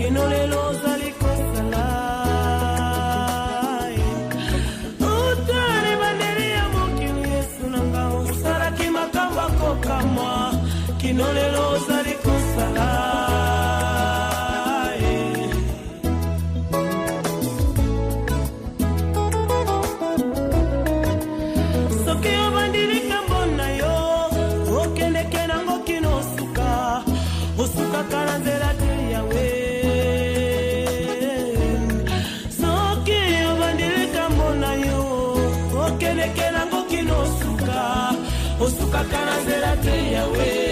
kino lelo ozali kosala utali bandeli ya mokili Yesu nanga osalaki makambo akokamwa kino lelo ozali kosala Osuka kanazela te Yahweh.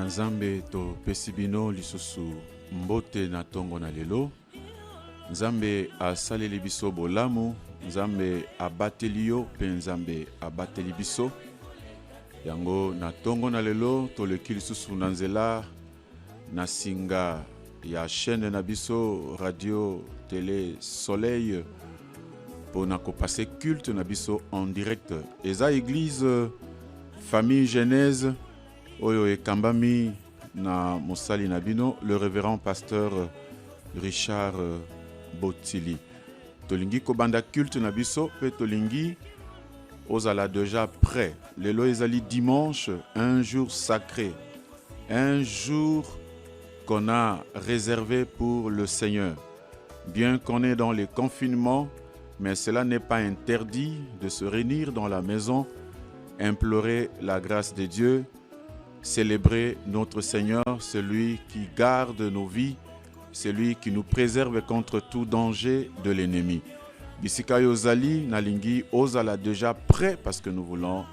Nzambe to pesibino lisusu mbote na tongo na lelo. Nzambe asaleli biso bolamu, Nzambe abateli yo pe Nzambe abateli biso. Yango na tongo na lelo toleki lisusu na nzela na singa ya chaîne na biso Radio Télé Soleil pour na kopase culte na biso en direct. Eza église Famille Genèse Oyo ekambami na Mosali Nabino, le révérend pasteur Richard Botili. Tolingi kobanda culte nabiso, pe tolingi ozala déjà prêt. Lelo ezali dimanche, un jour sacré, un jour qu'on a réservé pour le Seigneur. Bien qu'on est dans les confinements, mais cela n'est pas interdit de se réunir dans la maison, implorer la grâce de Dieu, célébrer notre Seigneur, celui qui garde nos vies, celui qui nous préserve contre tout danger de l'ennemi. Bisika Yozali, Nalingi, Ozala déjà prêt parce que nous voulons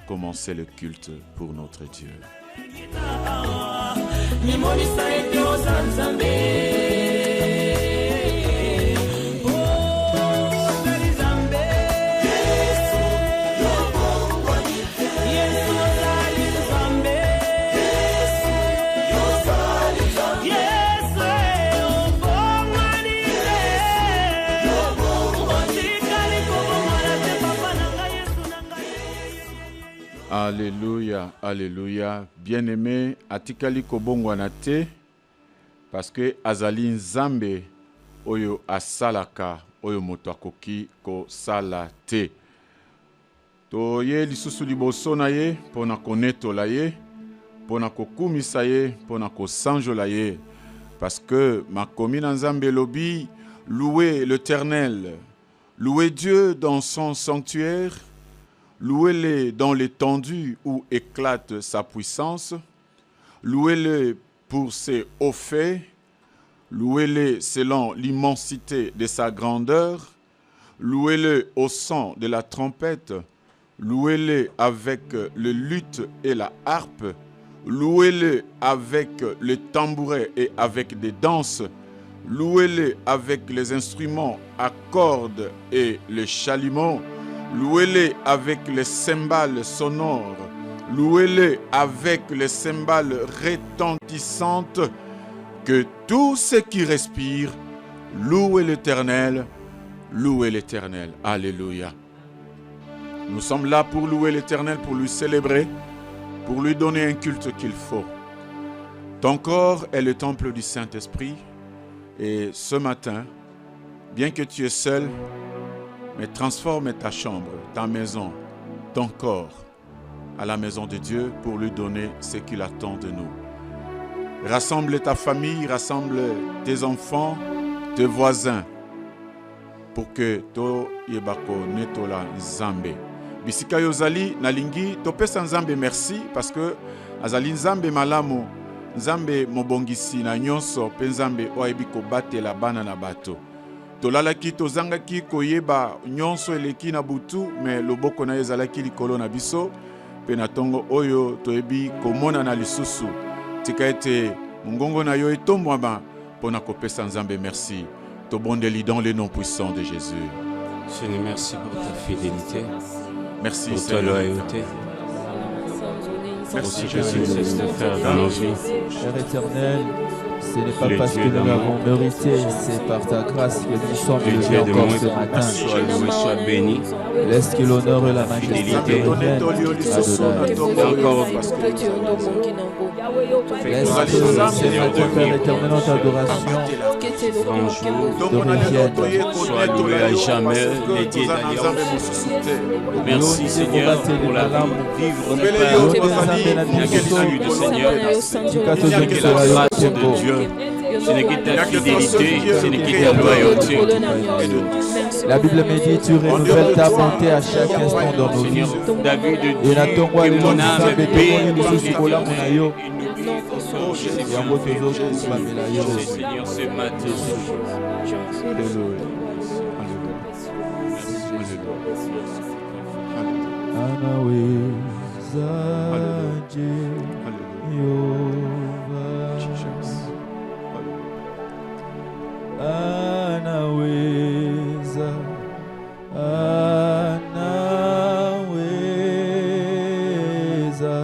commencer le culte pour notre Dieu. Alléluia, alléluia. Bien-aimé, atikali kobongwana te parce que azali nzambe oyo asalaka oyo moto akoki ko sala te. Toye lisusu liboso na ye pona konetola ye, pona kokumisa ye, pona kosanjola ye parce que makomi na nzambe lobi louez l'Éternel, louez Dieu dans son sanctuaire. Louez-le dans l'étendue où éclate sa puissance. Louez-le pour ses hauts faits. Louez-le selon l'immensité de sa grandeur. Louez-le au son de la trompette. Louez-le avec le luth et la harpe. Louez-le avec le tambouret et avec des danses. Louez-le avec les instruments à cordes et le chalumeau. Louez-le avec les cymbales sonores. Louez-le avec les cymbales retentissantes. Que tout ce qui respire, louez l'Éternel. Louez l'Éternel. Alléluia. Nous sommes là pour louer l'Éternel, pour lui célébrer, pour lui donner un culte qu'il faut. Ton corps est le temple du Saint-Esprit. Et ce matin, bien que tu es seul, mais transforme ta chambre, ta maison, ton corps à la maison de Dieu pour lui donner ce qu'il attend de nous. Rassemble ta famille, rassemble tes enfants, tes voisins pour que to yebako netola nzambe. Bisika yozali nalingi topesa nzambe merci parce que azali nzambe malamu, nzambe mobongisi na nyonso, pe nzambe oyebi kobatela bana na bato. Tolalaki tozangaki koyeba nyonso eleki na butu, me loboko na ye ezalaki likolo na biso, pe na tongo oyo toyebi komona na lisusu. Tika ete mongongo na yo etombwama pona kopesa nzambe merci. Tobondeli dans le nom puissant de Jésus. Seigneur, merci pour ta fidélité. Merci pour ta Seigneur. loyauté. Merci Pour Jésus. ce que tu cesses de faire dans nos vies. Père éternel, ce n'est pas Le parce Dieu que nous d'amour. l'avons mérité, c'est par ta grâce que nous sommes Le levés Dieu de encore ce moi, matin. sois loué, sois béni. Laisse que l'honneur et la majesté Fidélité. reviennent à Adonai. Laisse que ce matin, Père éternel, notre adoration Sois loué à jamais, les dieux d'alliance. Merci Seigneur pour la vie. Vivre n'est pas il n'y a que l'issue de Seigneur. Il n'y a que la grâce de Dieu. Ce n'est que ta fidélité, ce n'est que ta loyauté. La Bible me dit, tu renouvelles ta bonté à chaque instant dans nos vies. Seigneur, David Et dit natongwa que lelo mon âme nzambe est tomoni belle lisusu kolamo na yo et yango tozokobamela yo. Seigneur, ce matin. Anawezaje Yehova, anaweza, anaweza,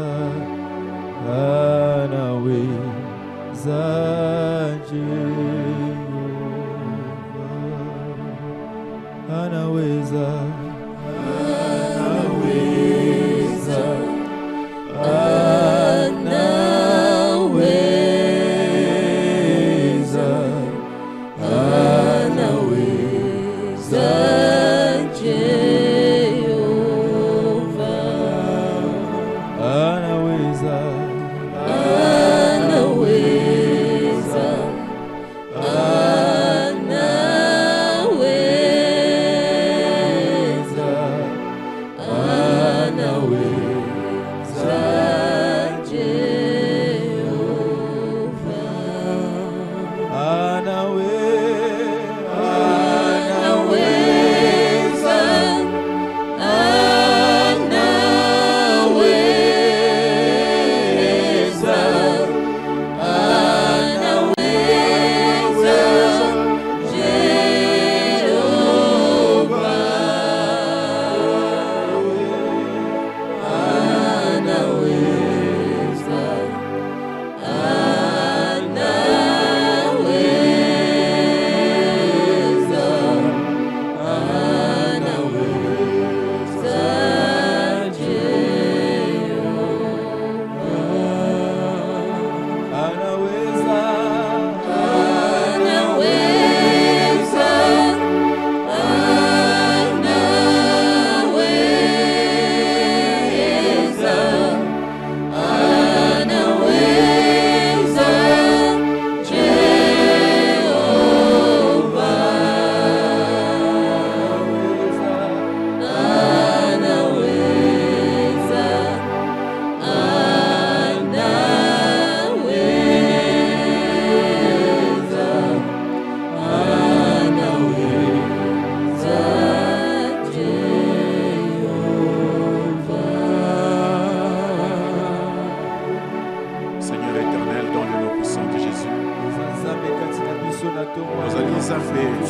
anawezaje Yehova, anaweza.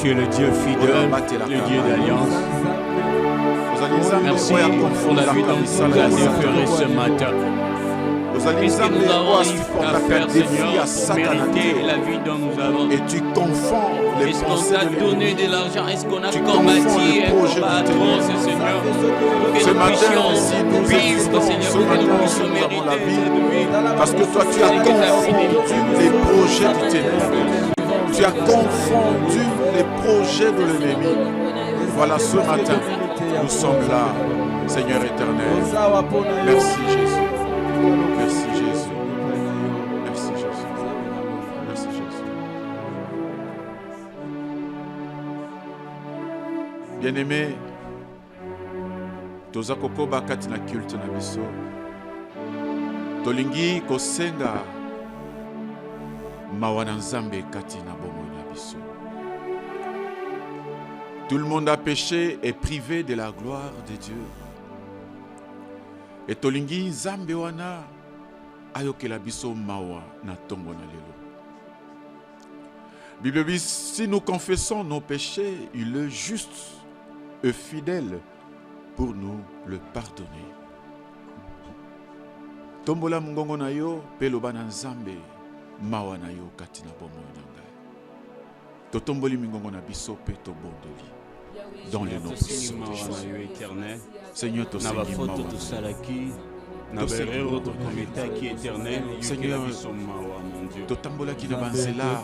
Tu es le Dieu fidèle, le Dieu d'alliance. Merci pour la vie dont tu nous as déféré ce matin. Qu'est-ce que nous avons à faire, Seigneur, pour mériter la vie dont nous avons? Et tu confonds les Est-ce qu'on pensées t'a de donné de l'argent? Est-ce qu'on a combattu un combat atroce, Seigneur, pour que Ce nous matin, puissions si nous vivre, assistons, Seigneur, ce pour que matin, nous puissions nous avons la mériter vie, cette vie? parce que toi, tu as confondu les projets du ténèbre. Tu as confondu les projets de l'ennemi. Voilà, ce matin, nous sommes là, Seigneur éternel. Merci Jésus. Merci Jésus. Merci Jésus. Merci Jésus. Bien-aimé, toza kokoba kati na culte na biso. tolingi kosenga mawa na Nzambe kati na bomoi na biso. Tout le monde a péché et privé de la gloire de Dieu. Et tolingi Nzambe wana ayokela biso mawa na tongo na lelo. Bible dit, si nous confessons nos péchés, il est juste et fidèle pour nous le pardonner. Tombola mungongo na yo, peloba na Nzambe, mawa na yo kati na bomoi na ngai. Totomboli mingongo na biso pe to bondoli. Dans le nom de Jésus. Seigneur, to sengi mawa. Seigneur, totambola ki na banzela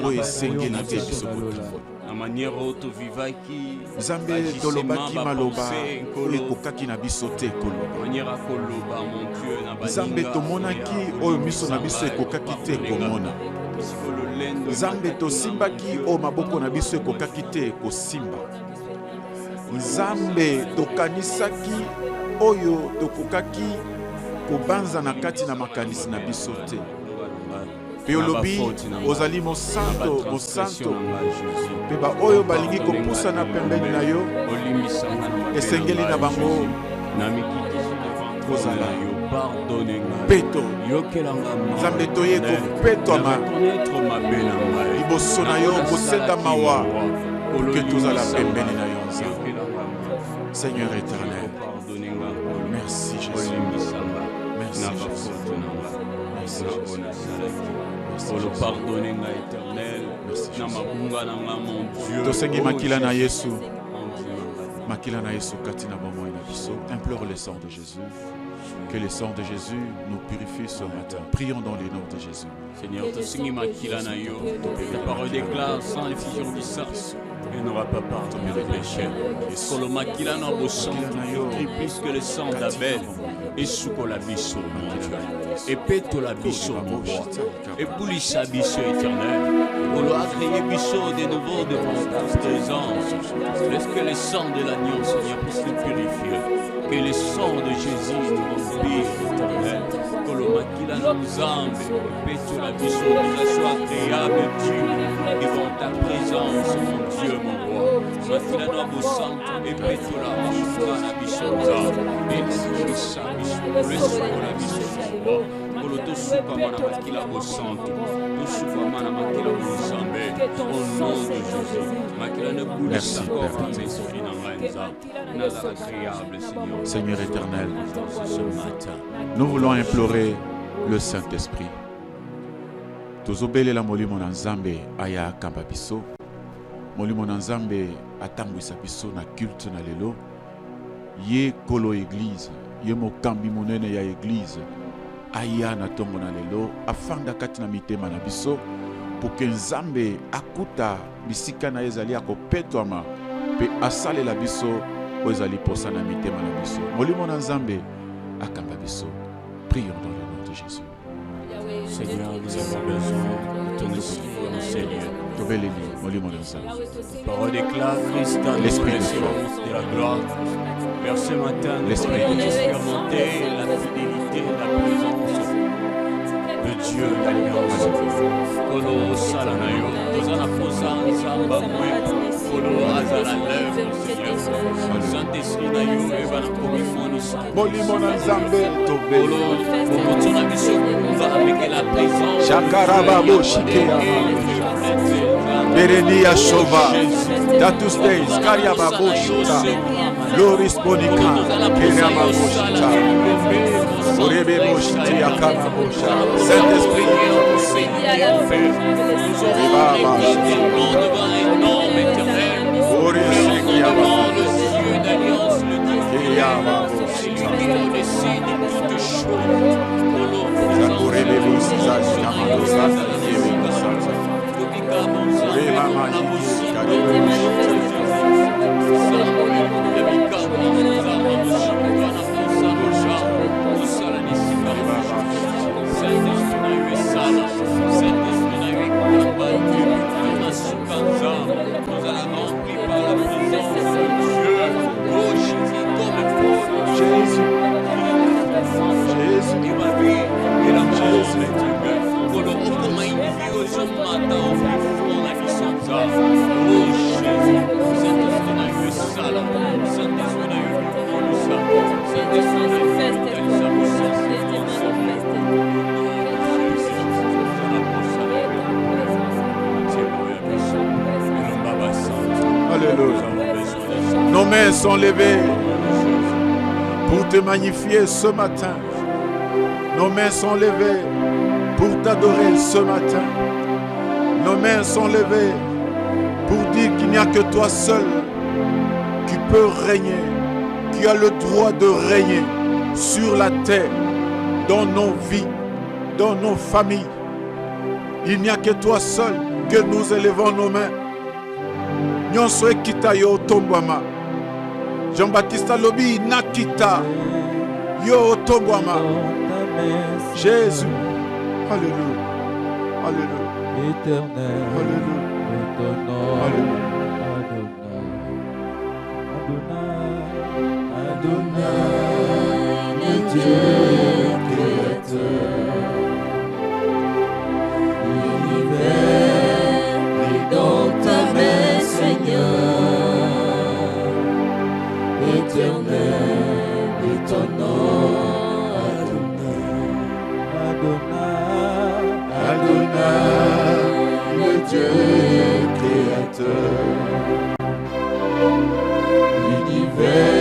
o esenge na te biso kotambola. La manière auto vivaki Nzambe tolobaki maloba ekokaki na biso te koloba. manière akoloba mon Dieu na Nzambe tomonaki oyo miso na biso ekokaki te komona. Nzambe tosimbaki oyo maboko na biso ekokaki te kosimba. Nzambe tokanisaki oyo tokokaki kobanza na kati na makanisi na biso te. Pe olobi ozali mosanto mosanto pe ba oyo balingi kopusa na pembeni na yo esengeli na bango kozala peto. Nzambe toye kopetwama liboso na yo kosenda mawa ke tozala pembeni na yo Nzambe. Seigneur éternel, merci Jésus. Merci Jésus. Merci Jésus. Olo pardonner nga éternel na mabunga na nga mon Dieu. Tosengi makila na Yesu. Makila na Yesu katina bomoi na biso. Implore le sang de Jésus. Que le sang de Jésus nous purifie ce matin. Prions dans le nom de Jésus. Seigneur, tosengi makila na yo. Ta parole déclare sans l'effusion du sang, il n'aura pas pardonné les péchés. Kolo makila na bo sang plus que le sang d'Abel. Et sous la biso, mon Dieu. Et péto la biso, mon roi. Et boulissa biso éternel. Kolo a créé biso de nouveau devant ta présence. Laisse que le sang de l'agneau, Seigneur, puisse nous purifier. Que le sang de Jésus nous remplisse, éternel. Kolo makila nous âme. Et péto la biso, nous soit agréable, Dieu. Devant ta présence, mon Dieu, mon roi. Makila no bo sang. Et péto la biso, la biso, et boulissa biso. Le sang de la biso. Koloto suka mana makila bo santo. To suka mana makila bo sambe. Au nom de Jésus. Makila ne boule sa corps comme esprit dans l'enza. Nada agréable, Seigneur. Seigneur éternel, Ce matin. nous voulons implorer le Saint-Esprit. Tozobele la molimo na Nzambe aya kamba biso. Molimo na Nzambe atambwisa biso na culte na lelo. Ye kolo église. Ye mokambi monene ya église aya na tongo na lelo afanda kati na mitema na biso pour que Nzambe akuta bisika na ezali akopetwama pe asalela biso oyo ezali posa na mitema na biso. Molimo na Nzambe akamba biso. Prions dans le nom de Jésus. Seigneur, nous avons besoin de ton esprit dans ces lieux. Tobeleli molimo na Nzambe. Parole déclare Christ dans L'Esprit de l'excellence de la gloire. Vers ce matin, nous L'Esprit voulons de Dieu. expérimenter la fidélité, la présence de Dieu, l'alliance. Kolo salanayo, tozana posa nzamba mwe, kolo azala l'œuvre, Seigneur. Saint-Esprit na yo, eva na komifoni sa. Molimo na Nzambe tobeli. Kolo, mokotona biso, on va avec la présence. Shakaraba boshikeya. Berenia Shova, Datus Days, Kariaba Boshita, Loris Bonica, Keriaba Boshita, Orebe Boshita, Yakama Bosha, Saint-Esprit, Nos mains sont levées pour te magnifier ce matin. Nos mains sont levées pour t'adorer ce matin. Nos mains sont levées pour dire qu'il n'y a que toi seul qui peux régner, qui a le droit de régner sur la terre, dans nos vies, dans nos familles. Il n'y a que toi seul que nous élevons nos mains. Nyonso ekita yo tombwama. Jean-Baptiste Lobi nakita yo tombwama. Jésus. Alléluia. Alléluia. Éternel. Alléluia. Adonai, le Dieu créateur. L'univers est dans ta main, Seigneur. Éternel est ton nom, Adonai. Adonai, le Dieu créateur. L'univers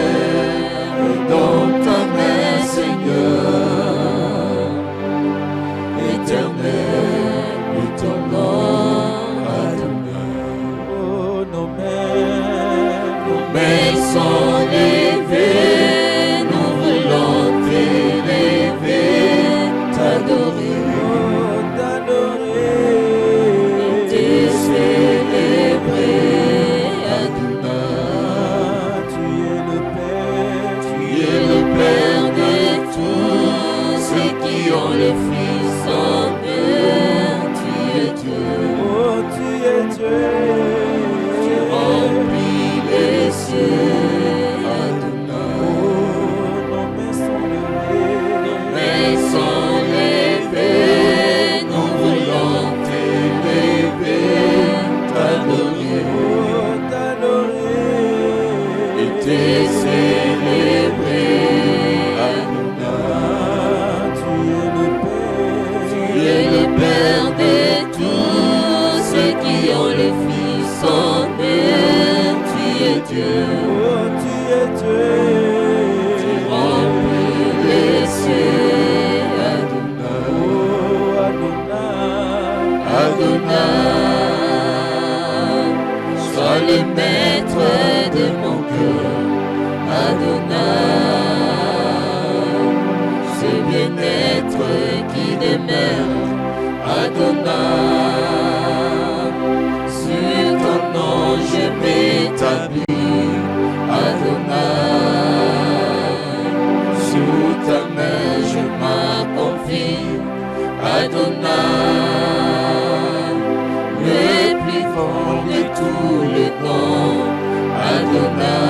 est dans ta main, Seigneur. Éternel est ton nom, Adonai. Oh, nos mains sont levées, nous voulons t'élever, t'adorer, et te célébrer. Le Fils en eux, tu es Dieu, oh tu es Dieu, tu remplis les cieux, Adonai. Oh, nos mains sont levées, nous voulons t'élever, t'adorer, et te célébrer. Père de tous ceux qui ont le Fils en eux, tu es Dieu, oh tu es Dieu, tu remplis les cieux, Adonai, oh Adonai, Adonai, sois le maître de mon cœur, Adonai, ce bien-être qui demeure. Adonai, sur ton nom je m'établis. Adonai, sous ta main je m'accomplis. Adonai, le plus fort de tous les temps. Adonai,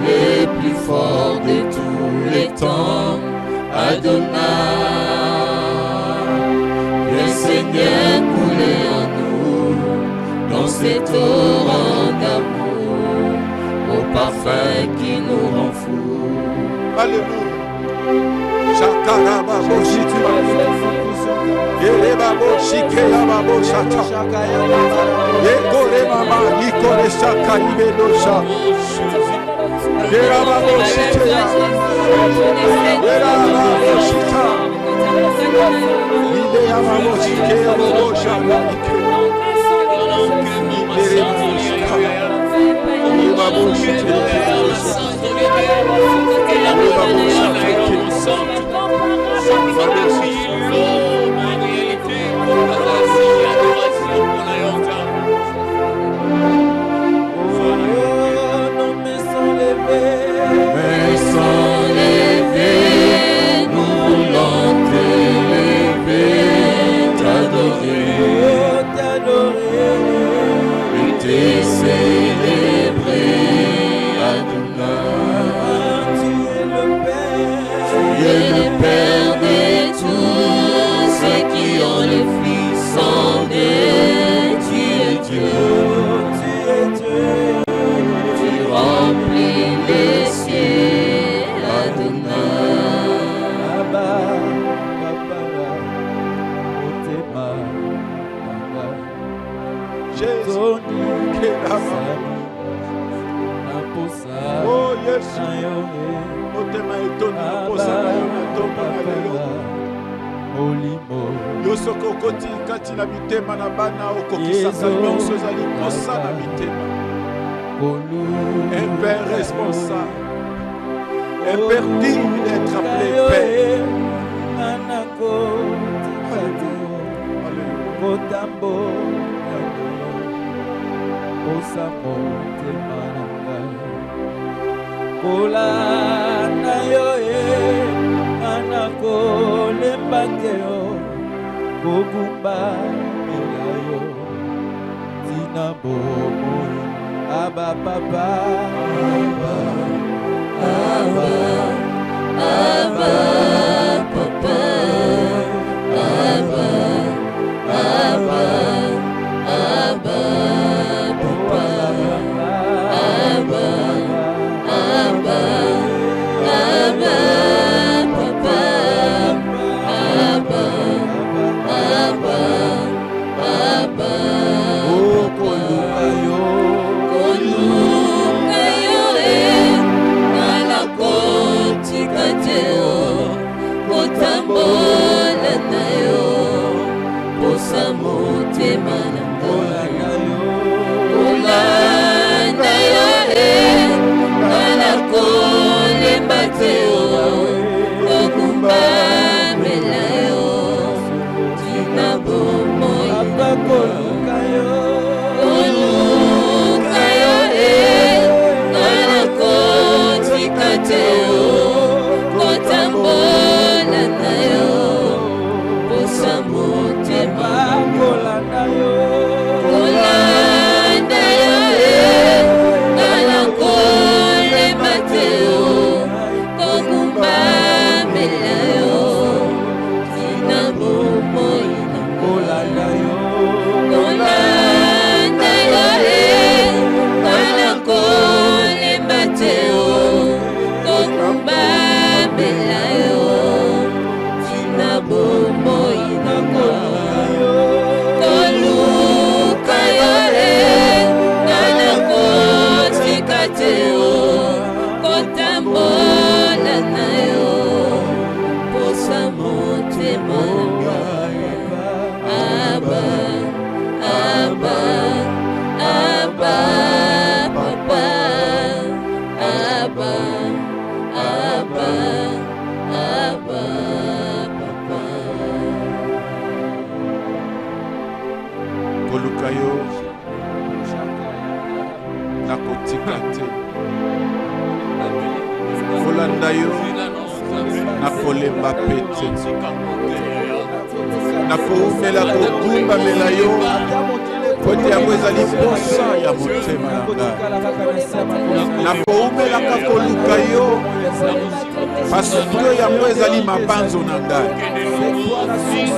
le plus fort de tous les temps. Adonai, le Seigneur coulé en nous, dans cet torrent d'amour, au parfum qui nous rend fous. Alléluia. Chakara babo shitu yere babo shikela babo shata yekore mama yikore shaka ibedosha yera babo shikela yera babo shita ide ya babo shikela babo shaka yere babo shika yere babo shikela Le Père de tous Jésus, oh Yesu, motema etoni naposa na yo na ntombo na lelo. Yo soko okoti kati na mitema na bana okokisaka nyonso ezali posa na mitema. Un père responsable, un père digne d'être appelé père. Kola na yo anako lembakeo kogumba melayo tina bomo aba papa aba papa aba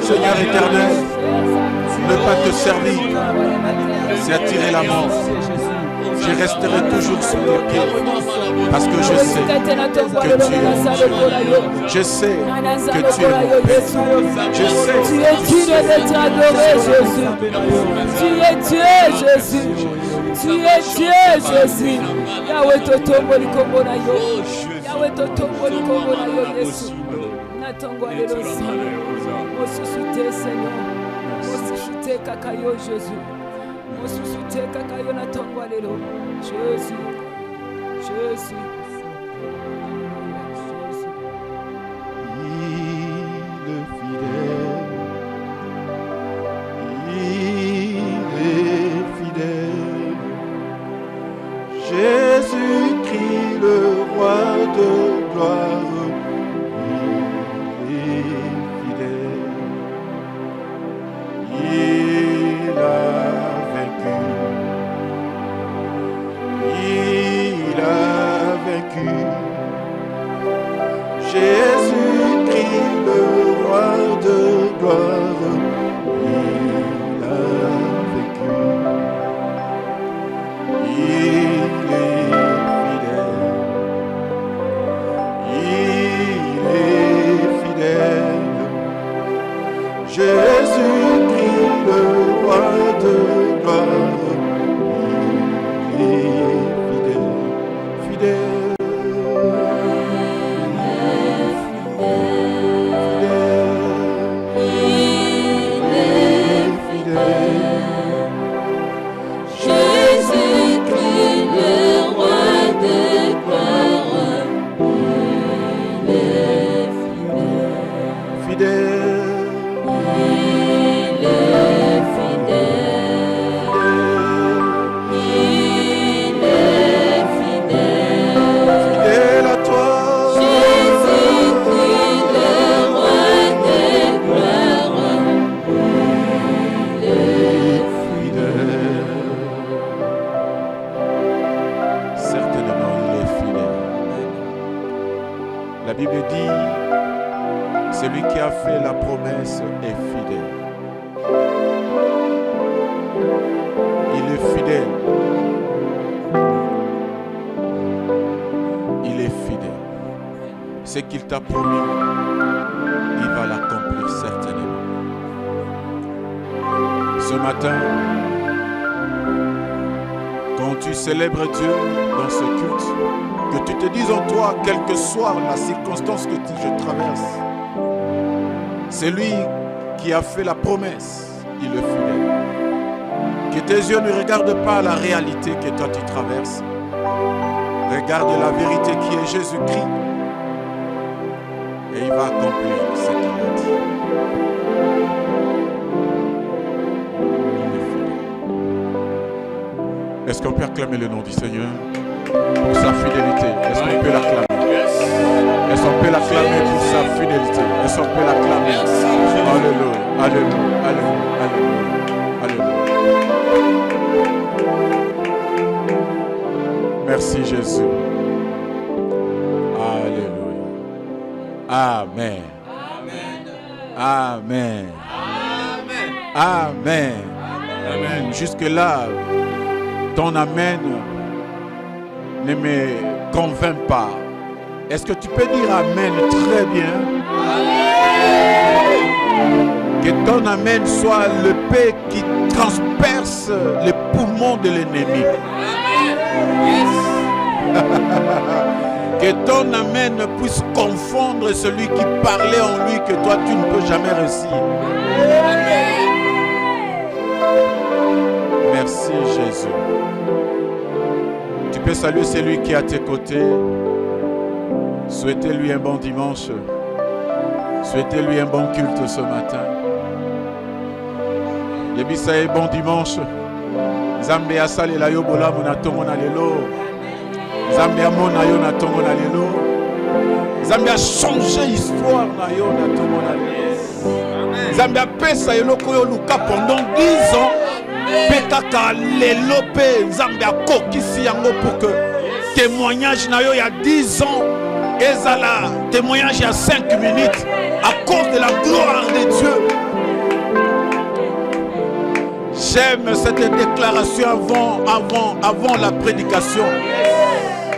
Seigneur éternel, ne pas te servir, c'est attirer la mort. Je resterai toujours sur les pieds parce que je sais que tu es mon Dieu. Je sais que tu es mon Père. Je sais tu es digne d'être adoré, Jésus. Tu es Dieu, Jésus. Tu es Dieu, Jésus. Yahweh totombo likombo na yo. Yahweh totombo likombo na yo, Yesu. Natongwa lelo sana. Mosusute Seigneur. Mosusute kaka yo, Jésus. Mosusute kaka yo natongwa lelo. Jésus. Jésus. Jésus-Christ, le roi de gloire, il est fidèle. Il a vaincu. Il a vaincu. Jésus-Christ, le roi de gloire, il est fidèle. Ce qu'il t'a promis, il va l'accomplir certainement. Ce matin, quand tu célèbres Dieu dans ce culte, que tu te dises en toi, quelle que soit la circonstance que je traverse, c'est lui qui a fait la promesse, il est fidèle. Que tes yeux ne regardent pas la réalité que toi tu traverses. Regarde la vérité qui est Jésus-Christ. Et il va accomplir ce qu'il a dit. Il est fidèle. Est-ce qu'on peut acclamer le nom du Seigneur pour sa fidélité? Est-ce qu'on peut l'acclamer? Est-ce qu'on peut l'acclamer pour sa fidélité? Est-ce qu'on peut l'acclamer? Alléluia, alléluia, alléluia, alléluia, alléluia. Merci Jésus. Amen. Amen. Amen. Amen. Amen. Jusque-là, ton amen ne me convainc pas. Est-ce que tu peux dire amen très bien? Amen. Que ton amen soit le paix qui transperce les poumons de l'ennemi. Amen. Yes. Que ton amen puisse confondre celui qui parlait en lui que toi tu ne peux jamais réussir. Amen. Merci Jésus. Tu peux saluer celui qui est à tes côtés. Souhaitez-lui un bon dimanche. Souhaitez-lui un bon culte ce matin. Yebisaye bon dimanche. Zambé asale la yobola munatongo na lelo. Zambé amona yo na tongo na lelo. Zambé a changé l'histoire na yo na tongo na lelo. Zambé a pesa eloko yo luka pendant 10 ans. Petaka lelo pe Zambé a kokisi yango pour que témoignage na yo il y a 10 ans ezala témoignage il y a 5 minutes à cause de la gloire de Dieu. J'aime cette déclaration avant la prédication.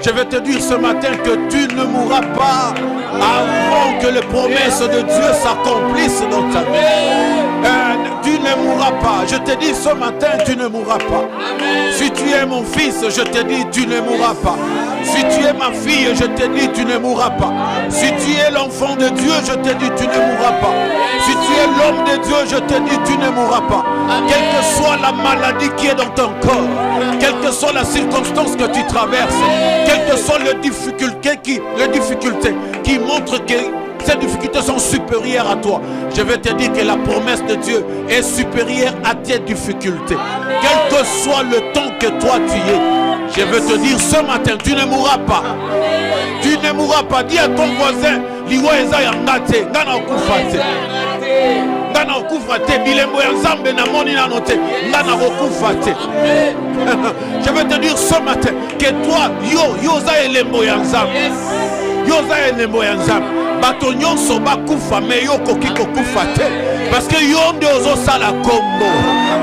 Je vais te dire ce matin que tu ne mourras pas avant que les promesses de Dieu s'accomplissent dans ta vie. Tu ne mourras pas. Je te dis ce matin, tu ne mourras pas. Amen. Si tu es mon fils, je te dis, tu ne mourras pas. Si tu es ma fille, je te dis, tu ne mourras pas. Si tu es l'enfant de Dieu, je te dis, tu ne mourras pas. Si tu es l'homme de Dieu, je te dis, tu ne mourras pas. Quelle que soit la maladie qui est dans ton corps, quelle que soit la circonstance que tu traverses, quelles que soient les difficultés qui montrent que ces difficultés sont supérieures à toi, je vais te dire que la promesse de Dieu est supérieure à tes difficultés. Quel que soit le temps que toi tu es, je veux te dire ce matin, tu ne mourras pas. Tu ne mourras pas. Dis à ton voisin, liwa eza ya ngate, ngana okufate. Ngana okufate, bilembo ya nzambe na moni na note, ngana okufate. Je veux te dire ce matin que toi, yoza elembo ya nzambe. Yoza elembo ya nzambe. Bato nyonso bakufa me yo koki kokufa te parce que yo nde ozosala kombo.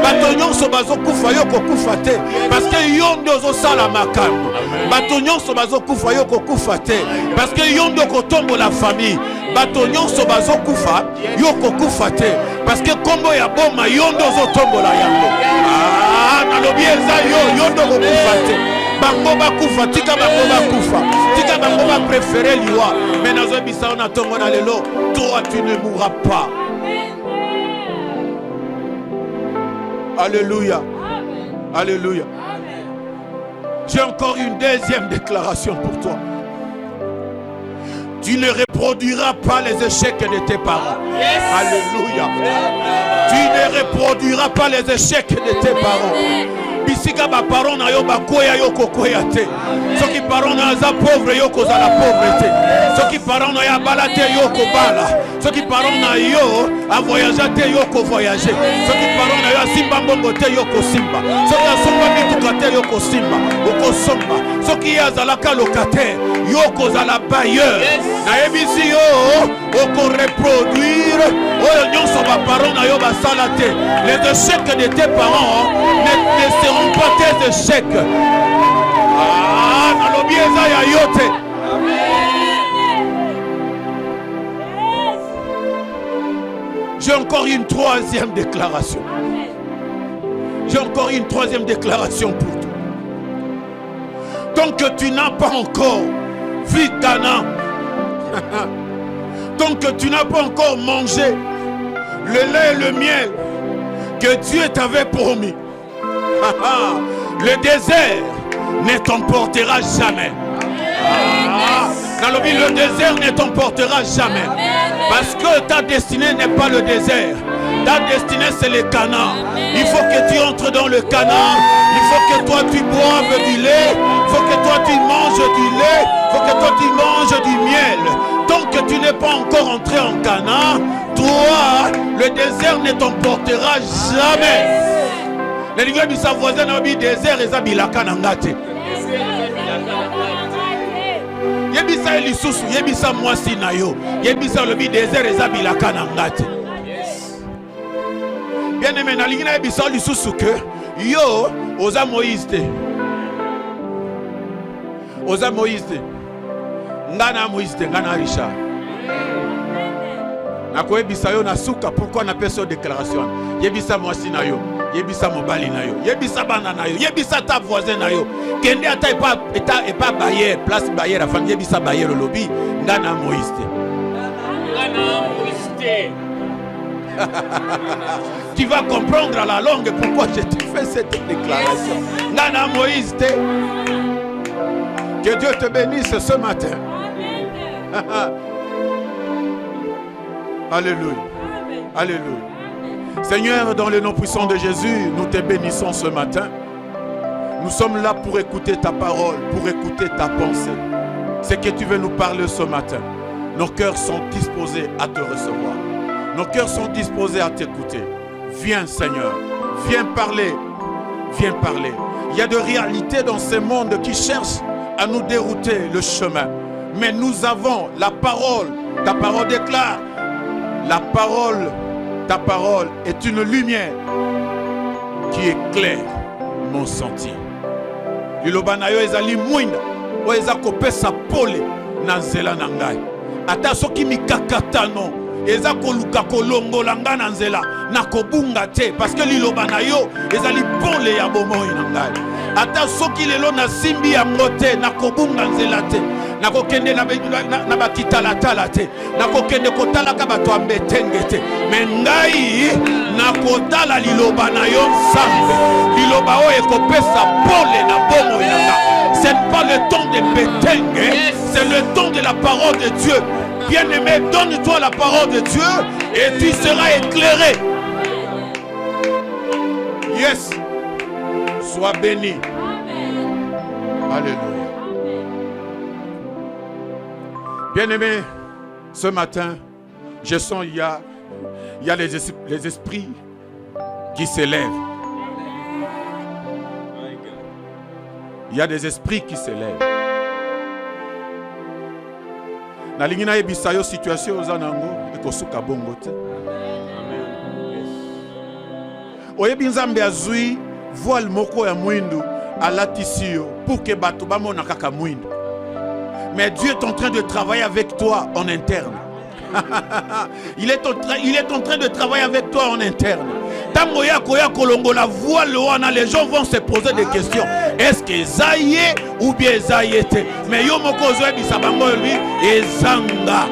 Bato nyonso bazokufa yo kokufa te parce que yo nde ozosala makambo. Bato nyonso bazokufa yo kokufa te parce que yo nde kotombola famille. bato nyonso bazokufa yo kokufa te parce que kombo ya boma yo ndo ozotombola yango. Nalobi eza yo ndo kokufa te. Bango bakufa tika bango bakufa tika bango ba préféré liwa mais nazobisa on atongo na lelo toi tu ne mourras pas. Alléluia. Alléluia. J'ai encore une deuxième déclaration pour toi. Tu ne reproduiras pas les échecs de tes parents. Yes. Alléluia. Tu ne reproduiras pas les échecs de tes parents. Bisika ba parents na yo ba koya yo kokoya te. Soki parents na za pauvre yo ko za la pauvreté. Soki parents na ya bala te yo ko bala. Soki parents na yo a voyager te yo ko voyager. Soki parents na yo simba mbongo te yo ko simba. Soki asomba mituka te yo ko simba. Oko somba. Soki ya zalaka locataire yo ko za la bailleur. Na ebisi yo oko reproduire oyo nyonso ba parents na yo ba sala te. Les échecs de tes parents ne seront pas tes échecs. Nalobi eza ya yo te. J'ai encore une troisième déclaration. J'ai encore une troisième déclaration pour toi. Tant que tu n'as pas encore vu Canaan, tant que tu n'as pas encore mangé le lait et le miel que Dieu t'avait promis, le désert ne t'emportera jamais. Le désert ne t'emportera jamais. Parce que ta destinée n'est pas le désert. Ta destinée c'est le Canaan. Il faut que tu entres dans le Canaan. Il faut que toi tu boives du lait. Il faut que toi tu manges du lait. Il faut que toi tu manges du miel. Tant que tu n'es pas encore entré en Canaan, toi le désert ne t'emportera jamais. Les gens qui sont voisins ont dit désert et zabilaka nangate. Yebisa elisusu, yebisa mwasi na yo. Yebisa lobi désert et zabilaka nangate. Bien aimé, na lingina yebisa elisusu que yo oza Moïse te. Oza Moïse te. Ngana Moïse te, ngana Richard. Nako yebisa yo na suka pourquoi na peso déclaration. Yebisa mwasi na yo. Yebisa mobali na yo, yebisa bana na yo, yebisa ta voisin na yo. Kende ata pas bayer, place bayer afin yebisa bayer lobby, ngana Moïse te. Ngana Moïse te. Tu vas comprendre à la longue pourquoi je te fais cette déclaration. Ngana Moïse te. Que Dieu te bénisse ce matin. Alléluia. Alléluia. Seigneur, dans le nom puissant de Jésus, nous te bénissons ce matin. Nous sommes là pour écouter ta parole, pour écouter ta pensée. Ce que tu veux nous parler ce matin. Nos cœurs sont disposés à te recevoir. Nos cœurs sont disposés à t'écouter. Viens Seigneur, viens parler. Viens parler. Il y a des réalités dans ce monde qui cherchent à nous dérouter le chemin. Mais nous avons la parole. Ta parole déclare. La parole. Ta parole est une lumière qui éclaire mon sentier. Lilobanayo ezali mwinda o ezako pesa pole na nzela na ngai. Ata soki mikakatano ezako luka kolongola nga na nzela na kobunga te parce que lilobanayo ezali pole ya bomoi na ngai. Ata soki lelo na simbi ya ngote na kobunga nzela te. Nako kende na bakitala tala te. Nako kende kotala ka bato ambetenge te. Mengai nako tala liloba na yo sambe. Liloba o ekopesa pole na bomo yanga. Ce n'est pas le temps de betenge, c'est le temps de la parole de Dieu. Bien-aimé, donne-toi la parole de Dieu et tu seras éclairé. Yes. Sois béni. Alléluia. Bien-aimé, ce matin, je sens il y a les esprits qui s'élèvent. Il y a des esprits qui s'élèvent. Na lingina yebisa yo situation ozanango ekosuka bongo te. Oyebi nzambe azui voile moko ya mwindu alatisi yo pour que bato bamona kaka mwindu. Mais Dieu est en train de travailler avec toi en interne. Il est en train de travailler avec toi en interne. Les gens vont se poser des questions. Est-ce que Zaye ou bien Zayete? Mais yo moko zoe bisabango lui ezanga.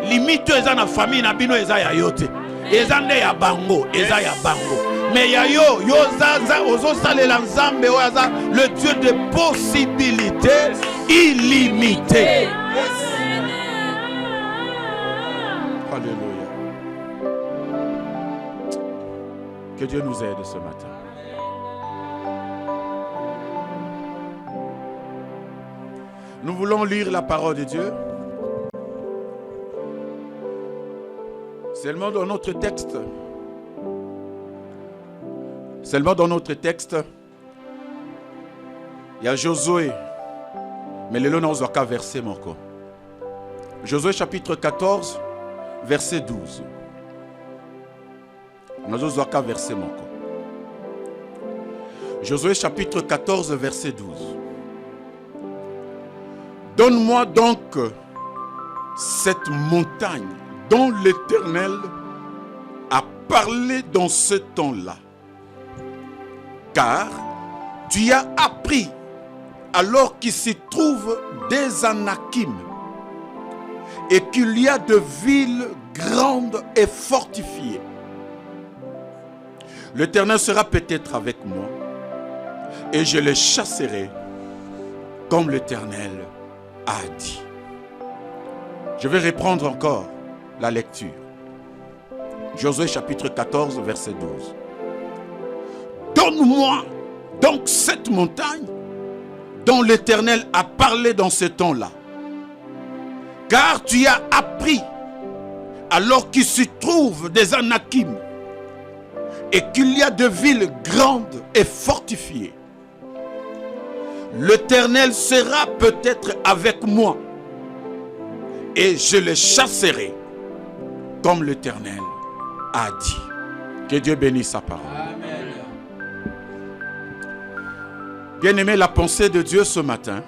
Limite eza na famille na bino eza ya yote. Eza nde ya bango, eza ya bango. Mais ya yo zaza ozo salela nzambe oyaza le Dieu de possibilités illimitées. Alléluia. Que Dieu nous aide ce matin. Nous voulons lire la parole de Dieu. Seulement dans notre texte. Il y a Josué. Mais le nom n'a qu'à verset mon corps. Josué chapitre 14, verset 12. Nous avons qu'à verset mon corps. Josué chapitre 14, verset 12. Donne-moi donc cette montagne dont l'Éternel a parlé dans ce temps-là. Car tu y as appris alors qu'il s'y trouve des Anakim et qu'il y a de villes grandes et fortifiées. L'Éternel sera peut-être avec moi et je les chasserai comme l'Éternel a dit. Je vais reprendre encore la lecture. Josué chapitre 14, verset 12. Donne-moi donc cette montagne dont l'Éternel a parlé dans ce temps-là. Car tu as appris alors qu'il s'y trouve des Anakim et qu'il y a de villes grandes et fortifiées. L'Éternel sera peut-être avec moi et je les chasserai comme l'Éternel a dit. Que Dieu bénisse sa parole. Amen. Bien-aimé, la pensée de Dieu ce matin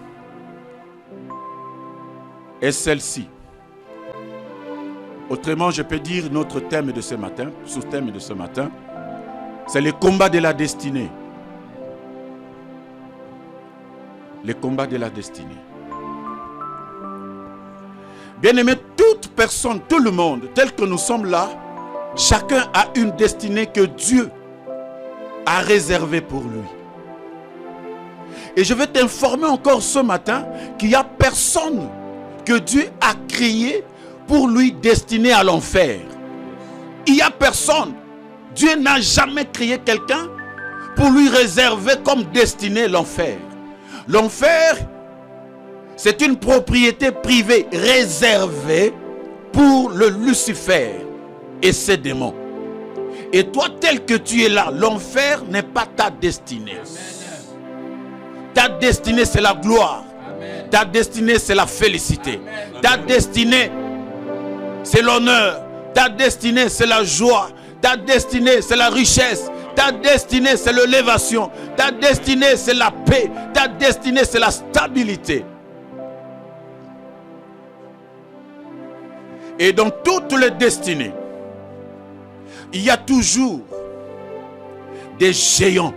est celle-ci. Autrement, je peux dire notre thème de ce matin, sous-thème de ce matin, c'est le combat de la destinée. Le combat de la destinée. Bien-aimé, toute personne, tout le monde, tel que nous sommes là, chacun a une destinée que Dieu a réservée pour lui. Et je vais t'informer encore ce matin qu'il n'y a personne que Dieu a créé pour lui destiner à l'enfer. Il n'y a personne. Dieu n'a jamais créé quelqu'un pour lui réserver comme destinée l'enfer. L'enfer, c'est une propriété privée réservée pour le Lucifer et ses démons. Et toi, tel que tu es là, l'enfer n'est pas ta destinée. Ta destinée, c'est la gloire. Amen. Ta destinée, c'est la félicité. Amen. Ta destinée, c'est l'honneur. Ta destinée, c'est la joie. Ta destinée, c'est la richesse. Ta destinée, c'est l'élévation. Ta destinée, c'est la paix. Ta destinée, c'est la stabilité. Et dans toutes les destinées, il y a toujours des géants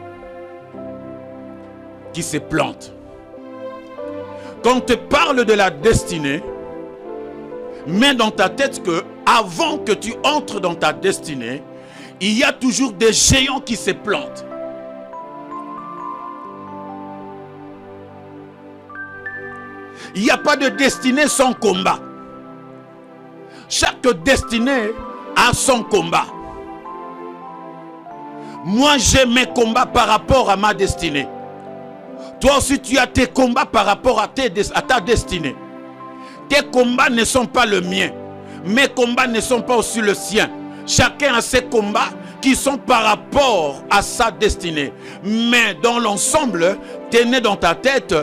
qui se plantent. Quand on te parle de la destinée, mets dans ta tête que avant que tu entres dans ta destinée, il y a toujours des géants qui se plantent. Il n'y a pas de destinée sans combat. Chaque destinée a son combat. Moi, j'ai mes combats par rapport à ma destinée. Toi aussi, tu as tes combats par rapport à ta destinée. Tes combats ne sont pas le mien. Mes combats ne sont pas aussi le sien. Chacun a ses combats qui sont par rapport à sa destinée. Mais dans l'ensemble, tenez dans ta tête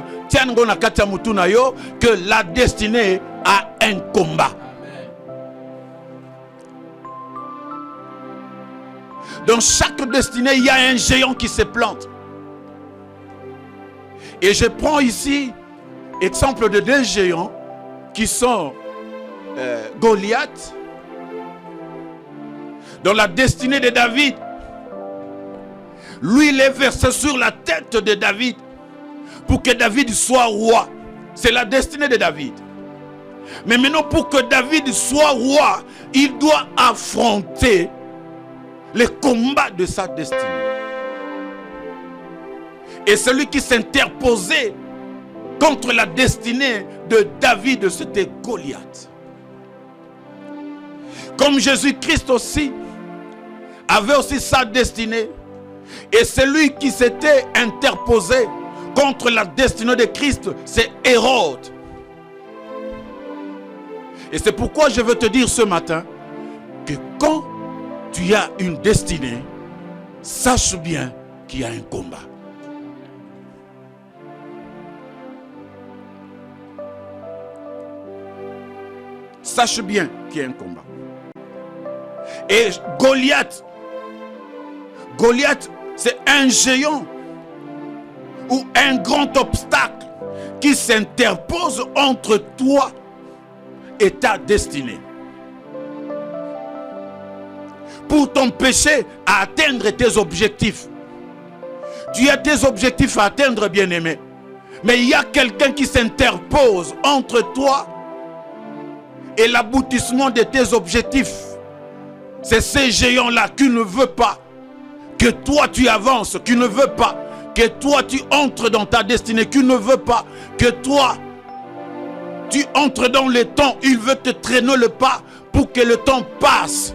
que la destinée a un combat. Dans chaque destinée, il y a un géant qui se plante. Et je prends ici exemple de deux géants qui sont Goliath, dans la destinée de David. Lui, il est versé sur la tête de David pour que David soit roi. C'est la destinée de David. Mais maintenant, pour que David soit roi, il doit affronter les combats de sa destinée. Et celui qui s'interposait contre la destinée de David, c'était Goliath. Comme Jésus-Christ aussi avait aussi sa destinée. Et celui qui s'était interposé contre la destinée de Christ, c'est Hérode. Et c'est pourquoi je veux te dire ce matin que quand tu as une destinée, sache bien qu'il y a un combat. Sache bien qu'il y a un combat. Et Goliath, c'est un géant ou un grand obstacle qui s'interpose entre toi et ta destinée pour t'empêcher à atteindre tes objectifs. Tu as tes objectifs à atteindre, bien-aimé, mais il y a quelqu'un qui s'interpose entre toi et l'aboutissement de tes objectifs. C'est ce géant-là qui ne veut pas que toi tu avances, qui ne veut pas que toi tu entres dans ta destinée, qui ne veut pas que toi tu entres dans le temps. Il veut te traîner le pas pour que le temps passe.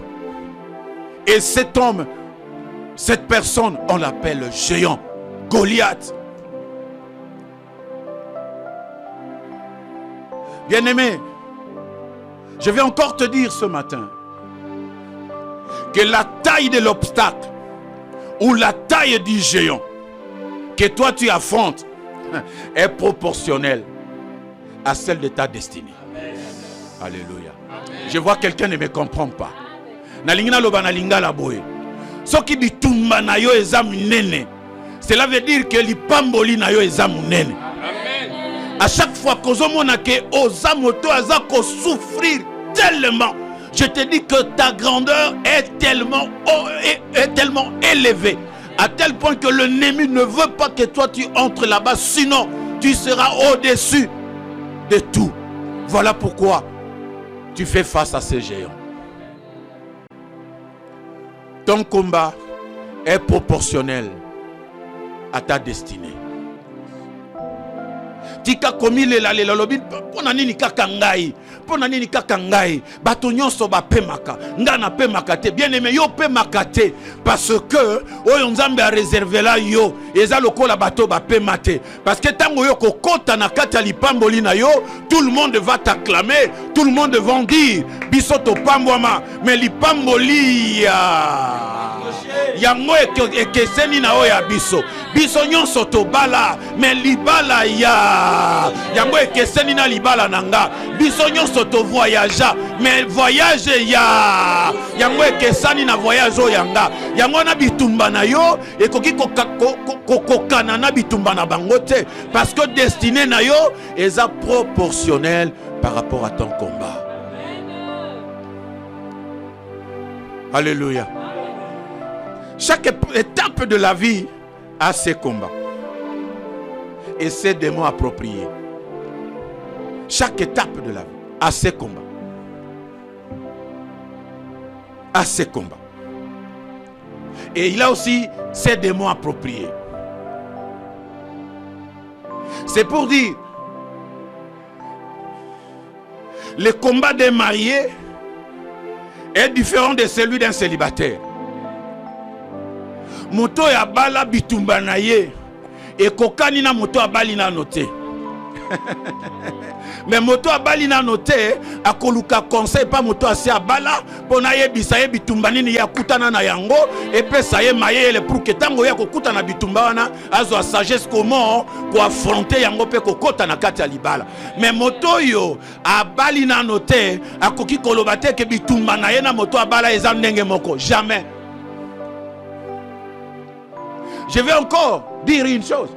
Et cet homme, cette personne, on l'appelle le géant, Goliath. Bien-aimé, je vais encore te dire ce matin que la taille de l'obstacle ou la taille du géant que toi tu affrontes est proportionnelle à celle de ta destinée. Amen. Alléluia. Amen. Je vois quelqu'un ne me comprend pas. Cela veut dire que l'ipamboli na yo ezamunene. À chaque fois que ozomona ke ozamoto azako souffrir tellement, je te dis que ta grandeur est tellement élevée, à tel point que l'ennemi ne veut pas que toi tu entres là-bas, sinon tu seras au-dessus de tout. Voilà pourquoi tu fais face à ces géants. Ton combat est proportionnel à ta destinée. Tika komile la lobby pona nini kaka ngai, pona nini kaka ngai, bato nyonso ba pemaka, ngana pemaka te, bien aimé yo pemaka te, parce que oyo nzambe a réservé là yo, eza lokola bato ba pemate, parce que tango yo kokota na kati ya lipamboli na yo, tout le monde va t'acclamer, tout le monde va dire biso to pambwama, mais lipamboli yango ekeseni na oya biso, biso nyonso to bala, mais libala ya yango ekeseni na libala nanga, biso nyonso to voyage, mais voyage ya yango ekesani na voyage yanga, yango na bitumba na yo ekoki kokana na bitumba na bango te, parce que destinée na yo eza proportionnel par rapport à ton combat. Alléluia. Chaque étape de la vie a ses combats et ses démons appropriés. Chaque étape de la vie a ses combats. A ses combats. Et il a aussi ses démons appropriés. C'est pour dire, le combat des mariés est différent de celui d'un célibataire. Moto ya bala bitumba na ye et kokani na moto abali na noté. Mais moto abali na noté akoluka conseil pas moto asi abala pona ye bisaye bitumba nini ya kutana na yango et pe ça ye mayele pour que tango ya kokuta na bitumba wana azo a sagesse comment pour affronter yango pe kokota na kati ya libala. Mais moto yo abali na noté akoki koloba te ke bitumba na ye na moto abala eza ndenge moko, jamais. Je vais encore dire une chose,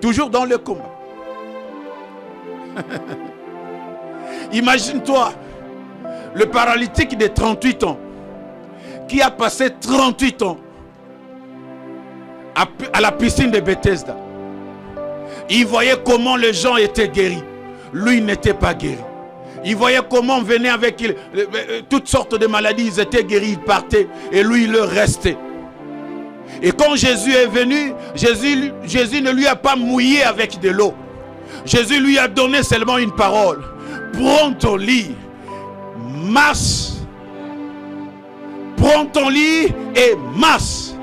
toujours dans le combat. Imagine-toi, le paralytique de 38 ans, qui a passé 38 ans à la piscine de Bethesda. Il voyait comment les gens étaient guéris. Lui n'était pas guéri. Il voyait comment on venait avec toutes sortes de maladies. Ils étaient guéris, ils partaient. Et lui, il leur restait. Et quand Jésus est venu, Jésus ne lui a pas mouillé avec de l'eau. Jésus lui a donné seulement une parole. Prends ton lit, marche. Prends ton lit et marche.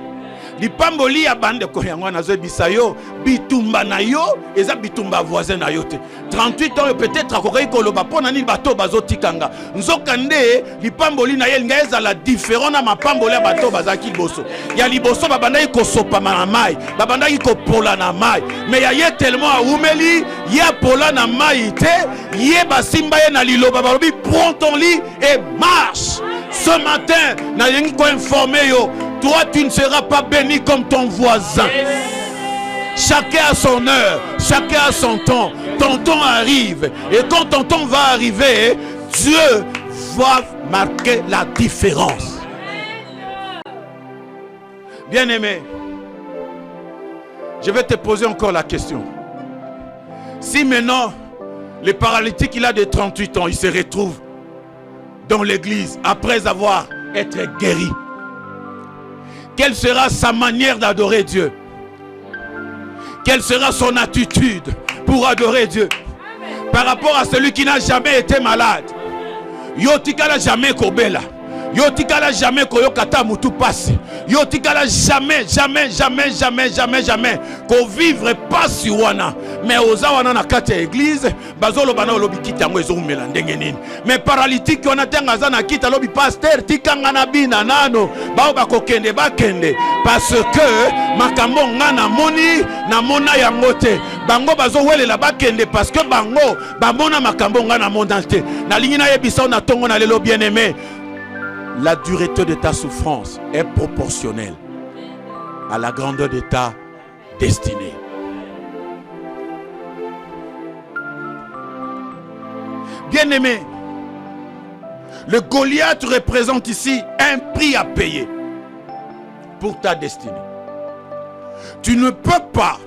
Lipamboli ya bande ko yango nazo bisayo bitumba na yo eza bitumba voisin na yo te 38 ans peut-être akokai koloba pona ni bato bazotikanga nzokande lipamboli na ye nga ezala différent na mapamboli ya bato bazaki liboso ya liboso babandaki kosopa na mai babandaki kopola na mai mais ya ye tellement aumeli ya pola na mai te ye basimba ye na liloba balobi prends ton lit et marche. Ce matin na yengi ko informer yo. Toi, tu ne seras pas béni comme ton voisin. Chacun a son heure, chacun a son temps. Ton temps arrive. Et quand ton temps va arriver, Dieu va marquer la différence. Bien-aimé, je vais te poser encore la question. Si maintenant, le paralytique, il a de 38 ans, il se retrouve dans l'église après avoir été guéri. Quelle sera sa manière d'adorer Dieu? Quelle sera son attitude pour adorer Dieu? Par rapport à celui qui n'a jamais été malade. Yotikala jamais kobela. Yotikala jamais koyokata mutu passe. Yotikala jamais ko vivre pas sur wana. Mais oza wana na kati ya église bazolo bana lobi kitango ezomela ndenge nini. Mais paralytique wana tanga za na kita lobi pasteur tikanga na bina nano bao bakokende bakende parce que makambo ngana moni na mona yango te. Bango bazo welela bakende parce que bango bamona makambo ngana mondante. Na lingi na yebisa na tongo na lelo bien-aimé. La dureté de ta souffrance est proportionnelle à la grandeur de ta destinée. Bien-aimé, le Goliath représente ici un prix à payer pour ta destinée. Tu ne peux pas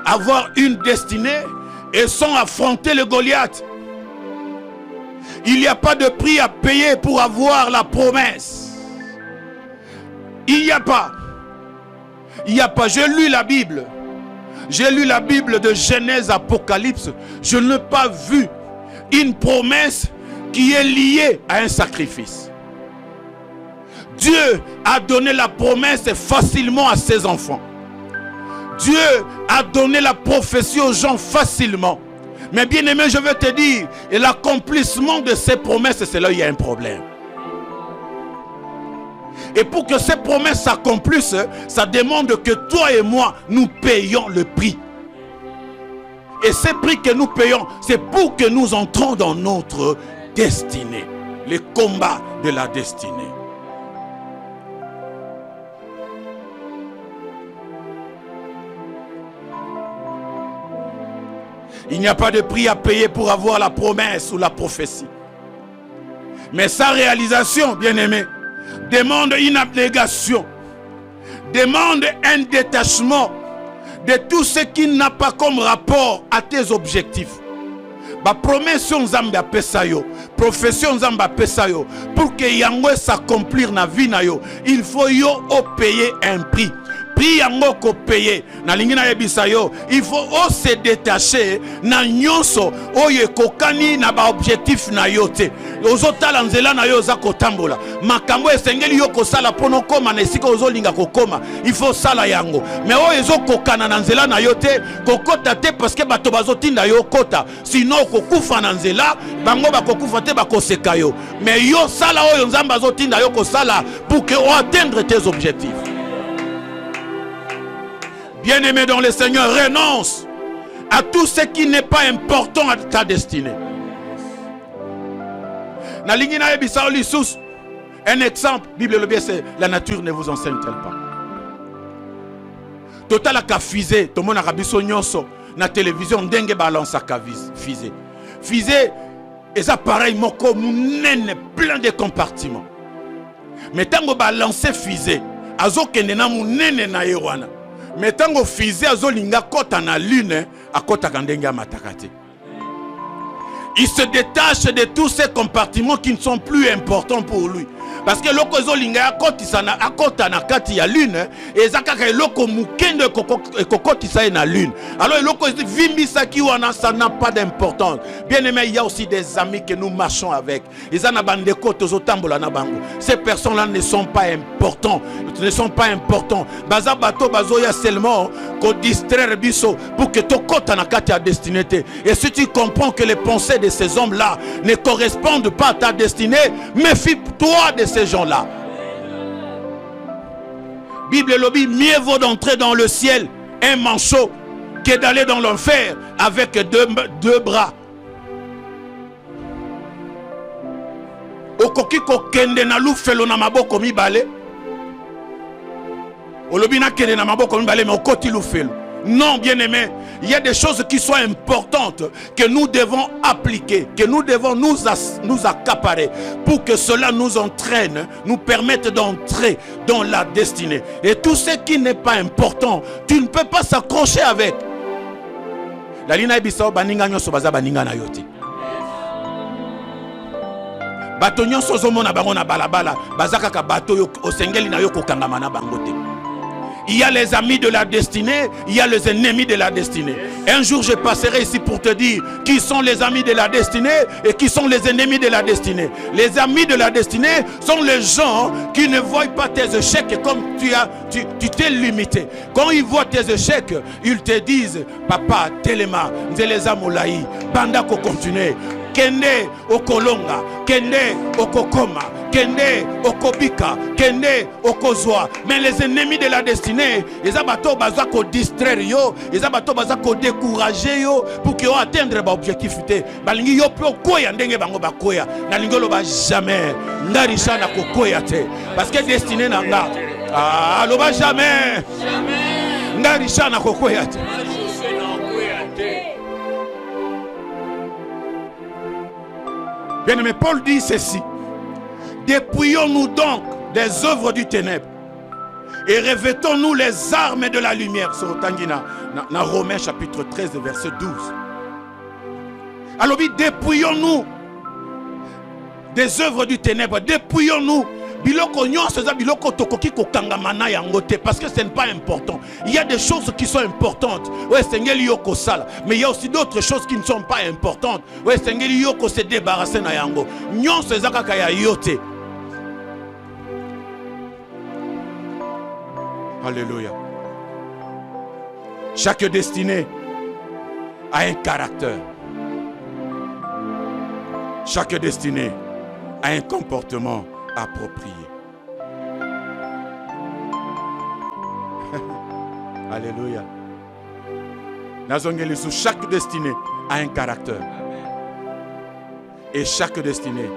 avoir une destinée et sans affronter le Goliath. Il n'y a pas de prix à payer pour avoir la promesse. Il n'y a pas. J'ai lu la Bible. J'ai lu la Bible de Genèse, Apocalypse. Je n'ai pas vu une promesse qui est liée à un sacrifice. Dieu a donné la promesse facilement à ses enfants. Dieu a donné la prophétie aux gens facilement. Mais bien aimé, je veux te dire, et l'accomplissement de ces promesses, c'est là où il y a un problème. Et pour que ces promesses s'accomplissent, ça demande que toi et moi, nous payons le prix. Et ce prix que nous payons, c'est pour que nous entrons dans notre destinée. Le combat de la destinée. Il n'y a pas de prix à payer pour avoir la promesse ou la prophétie. Mais sa réalisation, bien-aimé, demande une abnégation, demande un détachement de tout ce qui n'a pas comme rapport à tes objectifs. Ba promesse nzambe apesa yo, profession nzambe apesa yo, pour que yango s'accomplir na vie na yo, il faut yo payer un prix. Prix yango ko payer na lingina yebisa yo, il faut se détacher na nyonso oye kokani na ba objectif na yo te. Ozotala nzela na yo za kotambola. Makambo esengeli yo kosala pono koma na esika ozolinga kokoma. Il faut sala yango. Mais oyo ezokokana na nzela na yo te, kokota te parce que bato bazotinda yo kota. Sinon kokufa na nzela, bango bakokufa te bakoseka yo. Mais yo sala oyo nzamba azotinda yo kosala pour que atteindre tes objectifs. Bien-aimé dans le Seigneur, renonce à tout ce qui n'est pas important à ta destinée. Un exemple, Bible le c'est la nature ne vous enseigne-t-elle pas? Total a fusée, tout le monde a rabisso nyonso na télévision dengue balance a fusée. Fusée, et ça pareil, moko mounene, plein de compartiments. Mais tango ba lancer fusée, azo kende na mounene na yewana. Mais tango fusée azo linga kota na lune, a kota kandenga matakate. Il se détache de tous ces compartiments qui ne sont plus importants pour lui. Parce que loko zo linga akota na kati ya lune et zakaka loko mukendo kokoti sa na lune. Alors loko vimbi sa ki wana, ça n'a pas d'importance. Bien aimé, il y a aussi des amis que nous marchons avec. Ils en abandé koto zo tambola na bango. Ces personnes-là ne sont pas importants, ne sont pas importants. Baza bato bazo ya seulement ko distraire biso pour que to kota na kati ya destinée. Et si tu comprends que les pensées de ces hommes-là ne correspondent pas à ta destinée, méfie-toi de ces gens-là. Bible lobby, mieux vaut d'entrer dans le ciel un manchot que d'aller dans l'enfer avec deux bras. Okoki ko kende na lufelo na maboko mibale. Olobi na kende na maboko mibale mais okoti lufelo. Non, bien-aimés, il y a des choses qui sont importantes que nous devons appliquer, que nous devons nous accaparer pour que cela nous entraîne, nous permette d'entrer dans la destinée. Et tout ce qui n'est pas important, tu ne peux pas s'accrocher avec. La lina ebisao baninga nyoso baza baninga na yoti. Bato nyonso zomona bango na balabala, bazaka ka bato yo osengeli na yo kokangama na bango te. Il y a les amis de la destinée, il y a les ennemis de la destinée. Un jour, je passerai ici pour te dire qui sont les amis de la destinée et qui sont les ennemis de la destinée. Les amis de la destinée sont les gens qui ne voient pas tes échecs comme tu t'es limité. Quand ils voient tes échecs, ils te disent, papa, telema, nzeleza moulaï, banda ko continue. Kende okolonga, kende okokoma, kende okobika, kende okozwa. Mais les ennemis de la destinée, les abato baza ko distraire yo, les abato baza ko décourager yo pour que yo atteindre ba objectif té. Balingi yo po koya ndenge bango bakoya. Na lingolo ba jamais ndarisha na kokoya té. Parce que destinée nanga. Ah, lo ba jamais. Jamais. Ndarisha na kokoya té. Bien-aimé, Paul dit ceci. Dépouillons-nous donc des œuvres du ténèbre et revêtons-nous les armes de la lumière. Sur dans Romains chapitre 13, verset 12. Alors, dépouillons-nous des œuvres du ténèbre. Dépouillons-nous. Parce que ce n'est pas important. Il y a des choses qui sont importantes. Mais il y a aussi d'autres choses qui ne sont pas importantes. Se débarrasser na yango. Alléluia. Chaque destinée a un caractère. Chaque destinée a un comportement approprié. Alléluia. Chaque destinée a un caractère. Et chaque destinée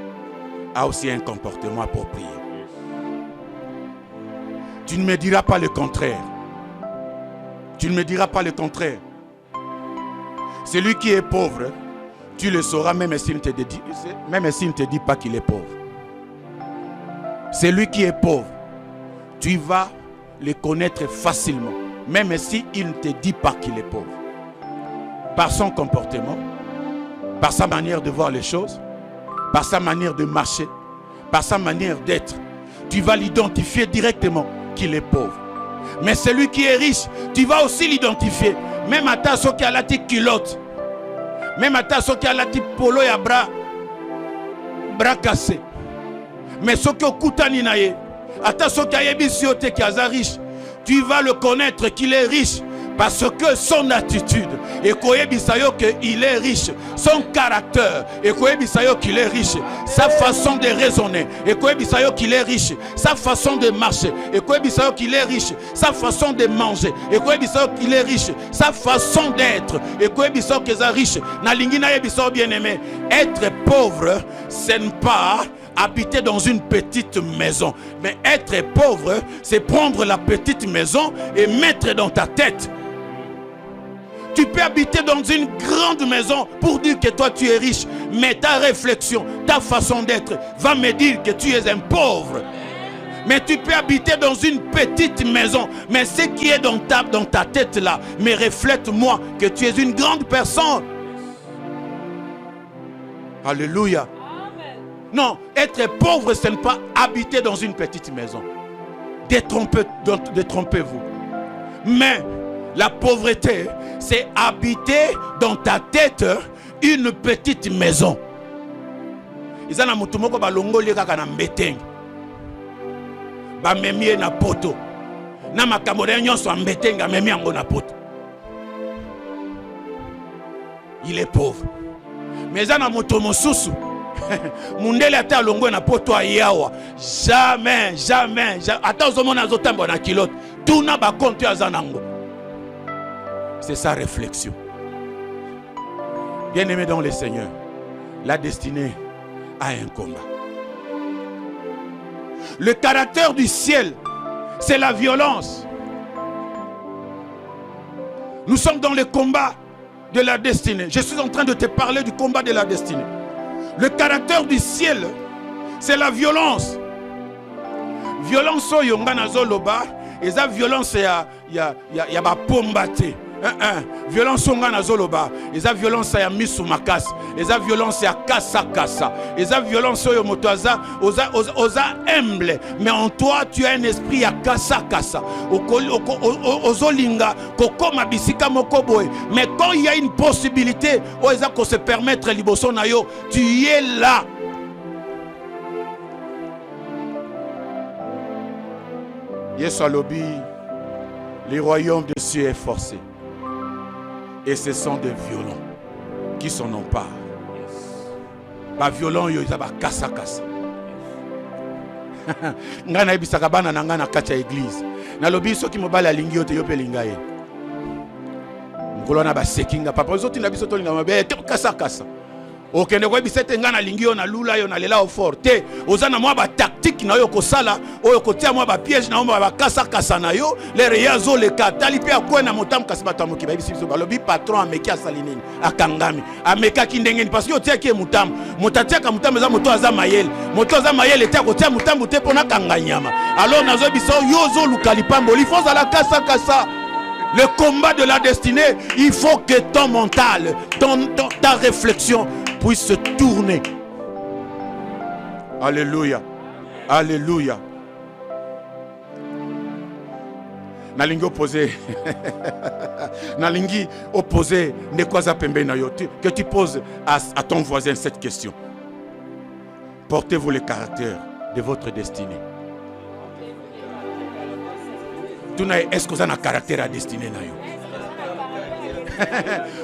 a aussi un comportement approprié. Tu ne me diras pas le contraire. Tu ne me diras pas le contraire. Celui qui est pauvre, tu le sauras même s'il ne te dit pas qu'il est pauvre. Celui qui est pauvre, tu vas le connaître facilement, même s'il ne te dit pas qu'il est pauvre. Par son comportement, par sa manière de voir les choses, par sa manière de marcher, par sa manière d'être, tu vas l'identifier directement qu'il est pauvre. Mais celui qui est riche, tu vas aussi l'identifier. Même à ta soki à la tique culotte, même à ta soki à la tique polo et à bras cassés. Mais ce que Koutani naye, à ta soki à yebisiote qui est riche, tu vas le connaître qu'il est riche. Parce que son attitude, et qu'il est riche, son caractère, et qu'il est riche, sa façon de raisonner, et qu'il est riche, sa façon de marcher, et qu'il est riche, sa façon de manger, et qu'il est riche, sa façon d'être, et qu'il est riche. Bien aimé, être pauvre, ce n'est pas habiter dans une petite maison, mais être pauvre, c'est prendre la petite maison et mettre dans ta tête Tu peux habiter dans une grande maison pour dire que toi tu es riche. Mais ta réflexion, ta façon d'être va me dire que tu es un pauvre. Mais tu peux habiter dans une petite maison. Mais ce qui est dans ta tête là, mais reflète-moi que tu es une grande personne. Alléluia. Non, être pauvre, ce n'est pas habiter dans une petite maison. Détrompez-vous. Mais la pauvreté, c'est habiter dans ta tête une petite maison. Ils ont un peu balongoli kaka na mbeteng. Ba memie na poto. Na makamore nyonso mbeteng a memie ngo na poto. Il est pauvre. Mais ils ont un peu mosusu. Mundele ata longo na poto ayawa. Jamais. Ata ozomona zotambo na kilote. Tuna ba kontu azanango. C'est sa réflexion. Bien-aimé dans le Seigneur, la destinée a un combat. Le caractère du ciel, c'est la violence. Nous sommes dans le combat de la destinée. Je suis en train de te parler du combat de la destinée. Le caractère du ciel, c'est la violence. Violence au yongana zoloba, et ça violence ya ba pombate. Violence au ngana zoloba, et ça violence ya misu makas, et ça violence ya kasa, et ça violence au motoza, oza humble, mais en toi tu as un esprit ya kasa. Ozolinga kokoma bisika mokoboy, mais quand il y a une possibilité, oza ko se permettre liboso na yo, tu y es là. Yesu alobi, les royaumes de cieux est forcé. Et ce sont des violents qui s'en emparent. Ba violent yo isa ba kasa. Ngana ibisaka bana na ngana kacha église. Na lobi so ki mobala lingi yo te yo pe lingaye. Ngolo na ba sekinga papa zo tinda biso to linga mabe kasa. Okende ko bisete ngana lingi yo na lula yo na lela o forte. Ozana mwa ba tactique na yo ko sala oyo ko tia mwa ba piège na mwa ba kasa na yo le reyazo le katali pe akwena motam kasi batamu ki ba biso balobi patron ameki asalinini akangami ameka kindengeni parce que yo tia ki mutam motatia ka mutam za moto aza mayele moto aza mayele tia ko tia mutam te pona kanganyama alors nazo biso yo zo lukali pambo il faut za la kasa. Le combat de la destinée, il faut que ton mental, ta réflexion puisse se tourner. Alléluia. Alléluia. Nalingi opposé ne quoi pembe na yo, que tu poses à ton voisin cette question. Portez-vous le caractère de votre destinée. Est-ce que vous avez un caractère à destiner na yo?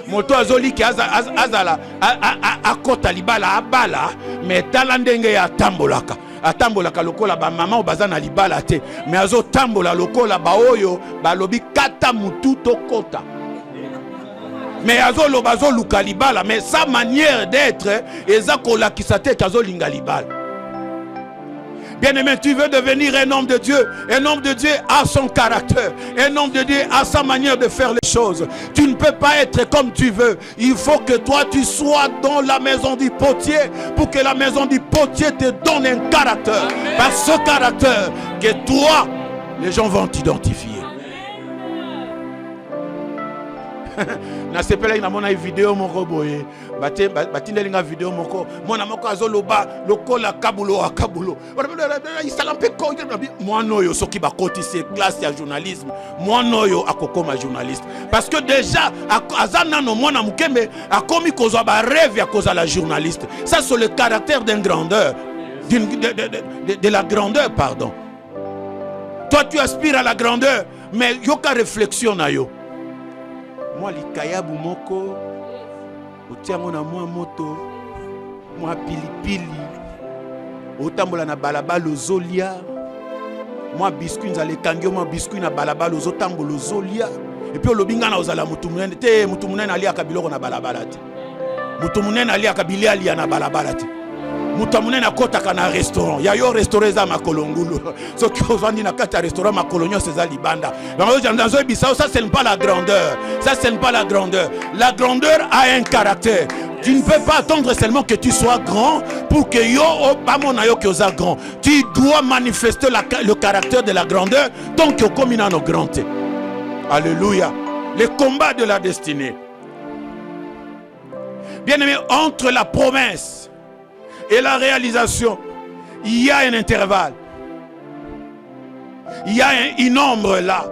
Moto azoli ki azala akota libala abala mais talandenge ya tambolaka lokola ba mama o bazana libala te mais azo tambola lokola ba oyo balobi kata mutu to kota mais azo lobazo luka libala mais sa manière d'être ezakola kisate kazo linga libala. Bien-aimé, tu veux devenir un homme de Dieu. Un homme de Dieu a son caractère. Un homme de Dieu a sa manière de faire les choses. Tu ne peux pas être comme tu veux. Il faut que toi, tu sois dans la maison du potier pour que la maison du potier te donne un caractère. Amen. Par ce caractère que toi, les gens vont t'identifier. Na sepela ina mona vidéo moko boye batindelinga vidéo moko mona moko azoloba lokola kabulo akabulo isalampe ko mwana yo soki bakoti c'est classe ya journalisme mwana yo akokoma journaliste parce que déjà azana no mwana mukembe akomi kozwa ba rêve ya kozala journaliste. Ça c'est le caractère d'un grandeur de la grandeur, pardon. Toi tu aspires à la grandeur mais yoka réflexion na yo. Moi likayabu moko otiango na mwa moto mwa pilipili otambola na balabala ozolia mwa biscuit nzale kangio mwa biscuit na balabala ozotambola ozolia et puis olobinga na ozala mutu munene te mutu munene ali akabiloko na balabala te mutu munene ali akabili ali na balabala te mutamune na kota kana restaurant ya yo restaurant za makolongulu so ki ozandi na kata restaurant makolonyo seza libanda ça c'est pas la grandeur, ça c'est pas la grandeur. La grandeur a un caractère. Tu ne peux pas attendre seulement que tu sois grand pour que yo obamona yo que sois grand. Tu dois manifester le caractère de la grandeur donc que comme il a nos grands. Alléluia. Le combat de la destinée. Bien aimé, entre la promesse et la réalisation, il y a un intervalle. Il y a une ombre là.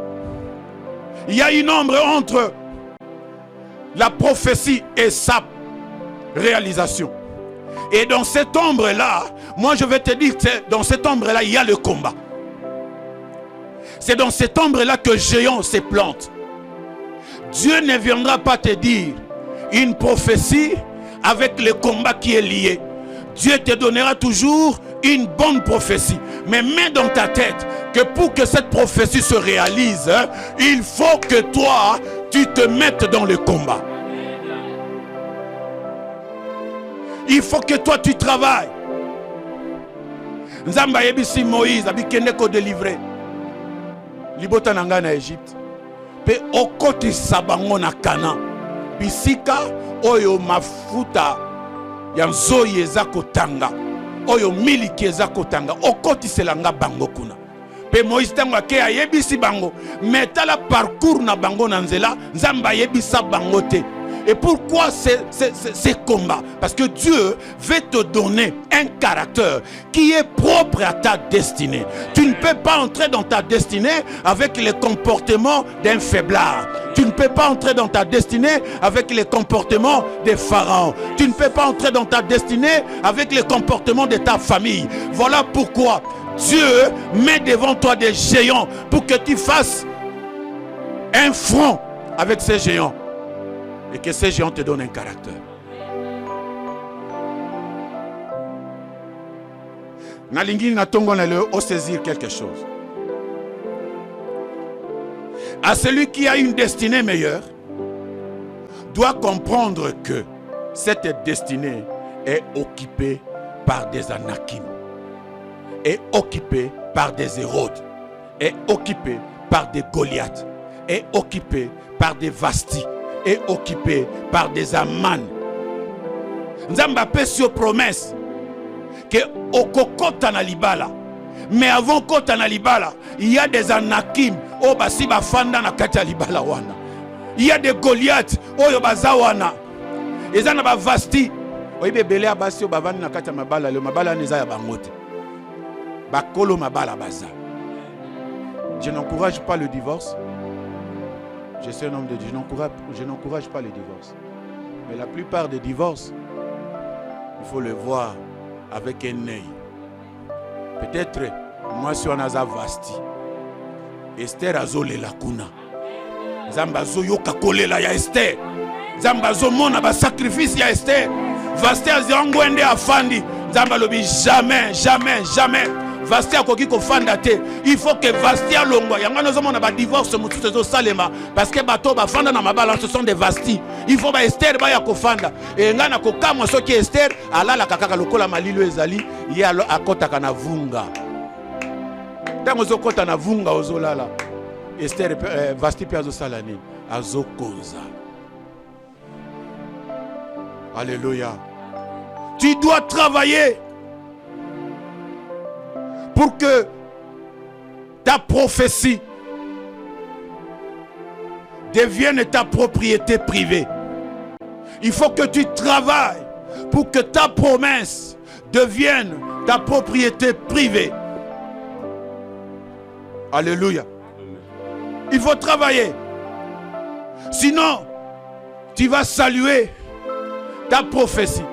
Il y a une ombre entre la prophétie et sa réalisation. Et dans cette ombre là, moi je vais te dire que dans cette ombre là, il y a le combat. C'est dans cette ombre là que géant se plante. Dieu ne viendra pas te dire une prophétie avec le combat qui est lié. Dieu te donnera toujours une bonne prophétie. Mais mets dans ta tête que pour que cette prophétie se réalise, il faut que toi, tu te mettes dans le combat. Il faut que toi, tu travailles. Nzamba yebisi Moïse abikende ko délivrer. Libota nanga na Égypte. Pe okoti sabango na Kana. Bisika oyo mafuta ya nzoyi eza kotanga. Oyo miliki eza kotanga. Okoti selanga bango kuna. Pe Moïse tango ake ayebisi bango. Metala parcours na bango na nzela. Nzamba yebisa bango te. Et pourquoi ces combats? Parce que Dieu veut te donner un caractère qui est propre à ta destinée. Tu ne peux pas entrer dans ta destinée avec les comportements d'un faiblard. Tu ne peux pas entrer dans ta destinée avec les comportements des pharaons. Tu ne peux pas entrer dans ta destinée avec les comportements de ta famille. Voilà pourquoi Dieu met devant toi des géants pour que tu fasses un front avec ces géants. Et que ces géants te donnent un caractère. Nalingi natongo na le au saisir quelque chose. À celui qui a une destinée meilleure, doit comprendre que cette destinée est occupée par des Anakim, est occupée par des Hérodes, est occupée par des Goliaths, est occupée par des Vasti, est occupé par des Aman. Nzamba pesio promesse que okokota na libala. Mais avant kota na libala, il y a des Anakim o basi bafanda na kati ya libala wana. Il y a des Goliaths oyo bazawana. Ezana ba Vasti. Oyibe belé abasi o bavanda na kati ya mabala, le mabala neza ya bangote. Bakolo mabala baza. Je n'encourage pas le divorce. Je suis un homme de Dieu, je n'encourage pas les divorces. Mais la plupart des divorces, il faut le voir avec un œil. Peut-être, moi, je suis un Azavasti. Esther Azole Lakuna. Zambazo Yoka Kolela ya Esther. Zambazo Mona ba sacrifice ya Esther. Vasti Azangwende Afandi. Zambalobi jamais, jamais, jamais. Vasti akoki ko fanda te. Il faut que Vasti alongwa. Yanga nozomona ba divorce mutuzo zo salema parce que bato ba fanda na mabala ce sont des Vasti. Il faut ba Esther ba ya ko fanda. Et ngana ko kamwa soki Esther alala kakaka lokola malilo ezali ye akota kana vunga. Tango zo kota na vunga ozolala. Esther Vasti pe azo salani azo koza. Alléluia. Tu dois travailler pour que ta prophétie devienne ta propriété privée. Il faut que tu travailles pour que ta promesse devienne ta propriété privée. Alléluia. Il faut travailler. Sinon, tu vas saluer ta prophétie.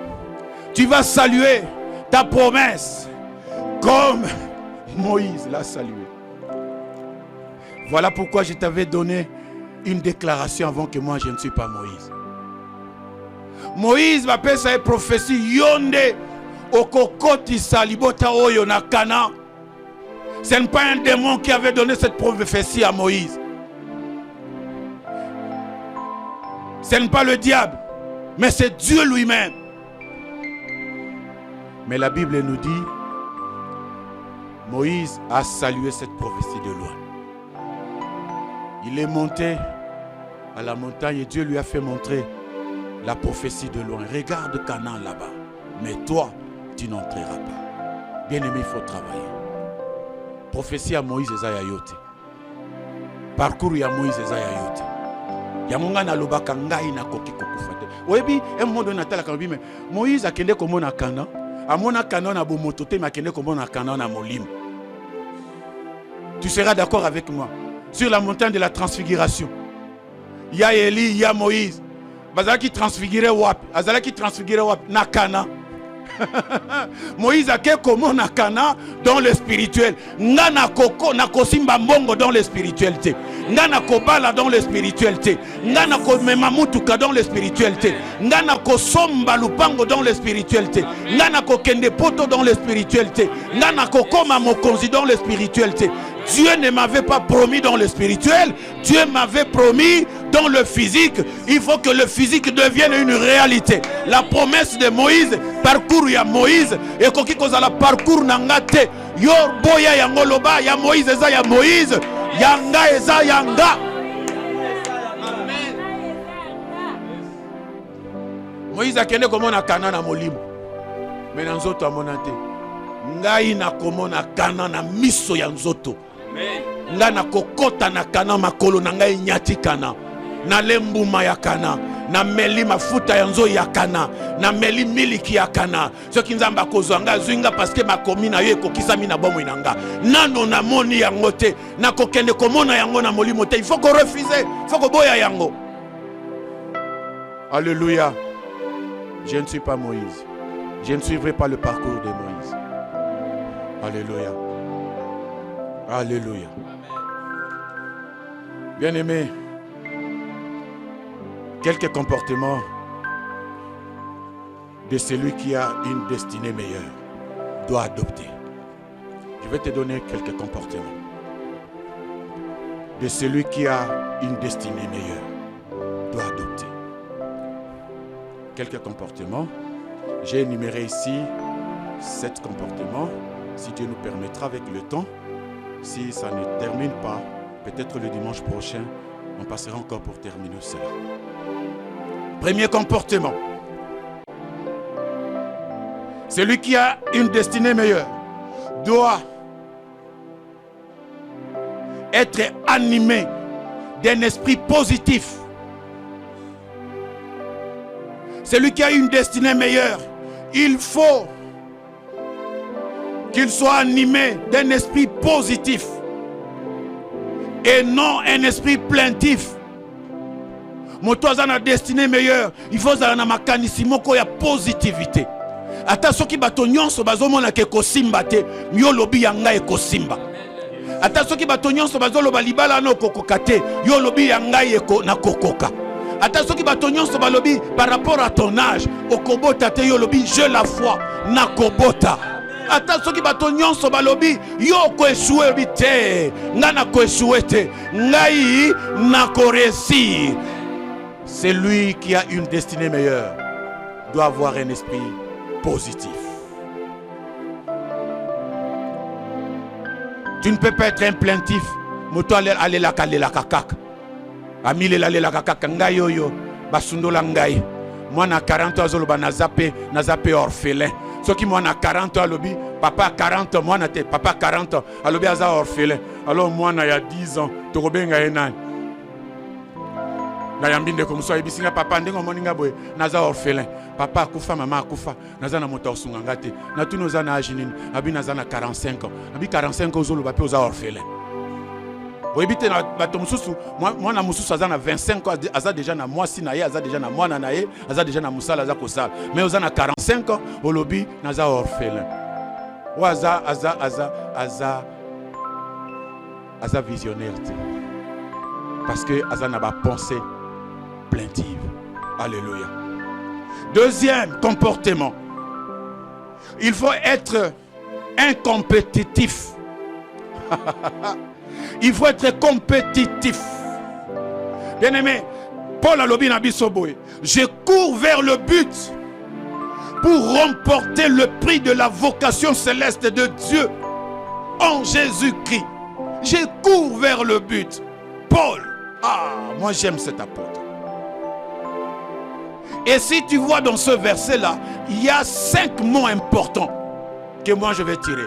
Tu vas saluer ta promesse comme Moïse l'a salué. Voilà pourquoi je t'avais donné une déclaration avant que moi je ne suis pas Moïse. Moïse va faire sa prophétie yonde okokoti salibota oyo na Kana. Ce n'est pas un démon qui avait donné cette prophétie à Moïse. Ce n'est pas le diable, mais c'est Dieu lui-même. Mais la Bible nous dit, Moïse a salué cette prophétie de loin. Il est monté à la montagne et Dieu lui a fait montrer la prophétie de loin. Regarde Canaan là-bas. Mais toi, tu n'entreras pas. Bien-aimé, il faut travailler. Prophétie à Moïse et Zayayote. Parcours à Moïse et Zayayote. Yamonga na lobaka ngai na koki kokufate. Oyebi, un moment donné natala kanobi mais Moïse a kende komona Canaan. Amona Canaan na bomotote ma kende komona Canaan na molim. Tu seras d'accord avec moi. Sur la montagne de la transfiguration. Il y a Élie, il y a Moïse. Bazala qui transfigurait wap. Azala qui transfigurait wap na Canaan. Moïse a quelque comment na Canaan dans le spirituel. Ngana koko na kosimba mbongo dans le spiritualité. Ngana kobala dans le spiritualité. Ngana ko memamutuka dans le spiritualité. Ngana ko somba lupango dans le spiritualité. Ngana ko kende poto dans le spiritualité. Ngana ko koma mokonzi dans le spiritualité. Dieu ne m'avait pas promis dans le spirituel, Dieu m'avait promis dans le physique. Il faut que le physique devienne une réalité. La promesse de Moïse, parcours ya Moïse, et koki kozala parcours nangate, yo boya ya ngoloba, ya Moïse eza ya Moïse, yanga eza yanga. Moïse akende komona Canaan na molimo. Mais na nzoto amonate. Ngai na komona Canaan na miso ya nzoto. Nga na kokota na Canaan makolo na ngai nyati Canaan. Na lembuma ya Canaan. Na meli mafuta ya nzo ya Canaan. Na meli miliki ya Canaan. Soki nzamba kozwa nga zwinga parce que makomi na yo ekokisami na bomo inanga. Nano na moni yango te. Na kokende komona yango na molimo te. Il faut qu'on refuse. Il faut qu'on boya yango. Alléluia. Je ne suis pas Moïse. Je ne suivrai pas le parcours de Moïse. Alléluia. Alléluia. Bien-aimés, quelques comportements de celui qui a une destinée meilleure doit adopter. Je vais te donner quelques comportements de celui qui a une destinée meilleure doit adopter. Quelques comportements. J'ai énuméré ici 7 comportements. Si Dieu nous permettra avec le temps, si ça ne termine pas, peut-être le dimanche prochain, on passera encore pour terminer cela. Premier comportement. Celui qui a une destinée meilleure doit être animé d'un esprit positif. Celui qui a une destinée meilleure, il faut qu'il soit animé d'un esprit positif et non un esprit plaintif. Moto a une destinée meilleure, il faut avoir un mécanisme de positivité. Ata soki bato nyonso bazomona ke kosimba te, yo lobi yanga e kosimba. Ata soki bato nyonso bazoloba libala no kokoka te, yo lobi yanga e na kokoka. Ata soki bato nyonso balobi par rapport à ton âge, okobota te yo lobi je la foi na kobota. Ata soki bato nyonso balobi yo ko échouer bi te, nga na ko échouer te, ngai na ko réussir. Celui qui a une destinée meilleure doit avoir un esprit positif. Tu ne peux pas être un plaintif. Moto aller la kakak. Amile la kakak ngai yo basundola ngai. Moi na 40 ans zoloba na zappé orphelin. Ceux qui moi na 40 ans lobi papa 40 ans moi na te papa 40 ans alobi aza orphelin. Alors moi na ya 10 ans to kobenga enani. Na yambinde comme ça ebisinga papa ndengo moninga boy naza orphelin. Papa akufa mama akufa naza na moto osunganga te. Na tu noza na ajinini abi naza na 45 ans. Abi 45 ans zoloba pe oza orphelin. Oebite na bato mususu moi na mususu aza na 25 ans aza déjà na mwasi na ye aza déjà na mwana na ye aza déjà na musala aza kosala mais oza na 45 ans olobi naza orphelin. Ou aza visionnaire te. Parce que aza na ba pensée plaintive. Alléluia. Deuxième comportement. Il faut être incompétitif. Il faut être compétitif. Bien-aimé, Paul a lobi na biso boy. Je cours vers le but pour remporter le prix de la vocation céleste de Dieu en Jésus-Christ. Je cours vers le but. Paul, moi j'aime cet apôtre. Et si tu vois dans ce verset-là, il y a 5 mots importants que moi je vais tirer.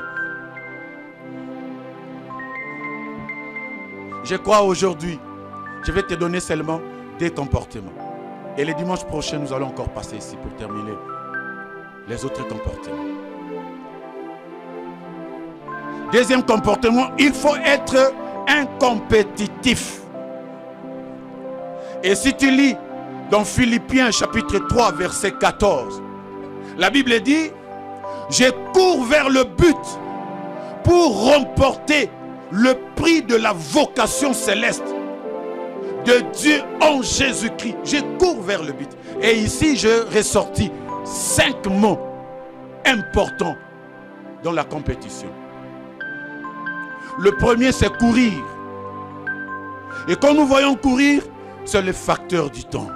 Je crois aujourd'hui, je vais te donner seulement des comportements. Et le dimanche prochain, nous allons encore passer ici pour terminer les autres comportements. Deuxième comportement, il faut être incompétitif. Et si tu lis dans Philippiens chapitre 3 verset 14, la Bible dit: je cours vers le but pour remporter le prix de la vocation céleste de Dieu en Jésus-Christ. Je cours vers le but. Et ici, je ressortis 5 mots importants dans la compétition. Le premier, c'est courir. Et quand nous voyons courir, c'est le facteur du temps.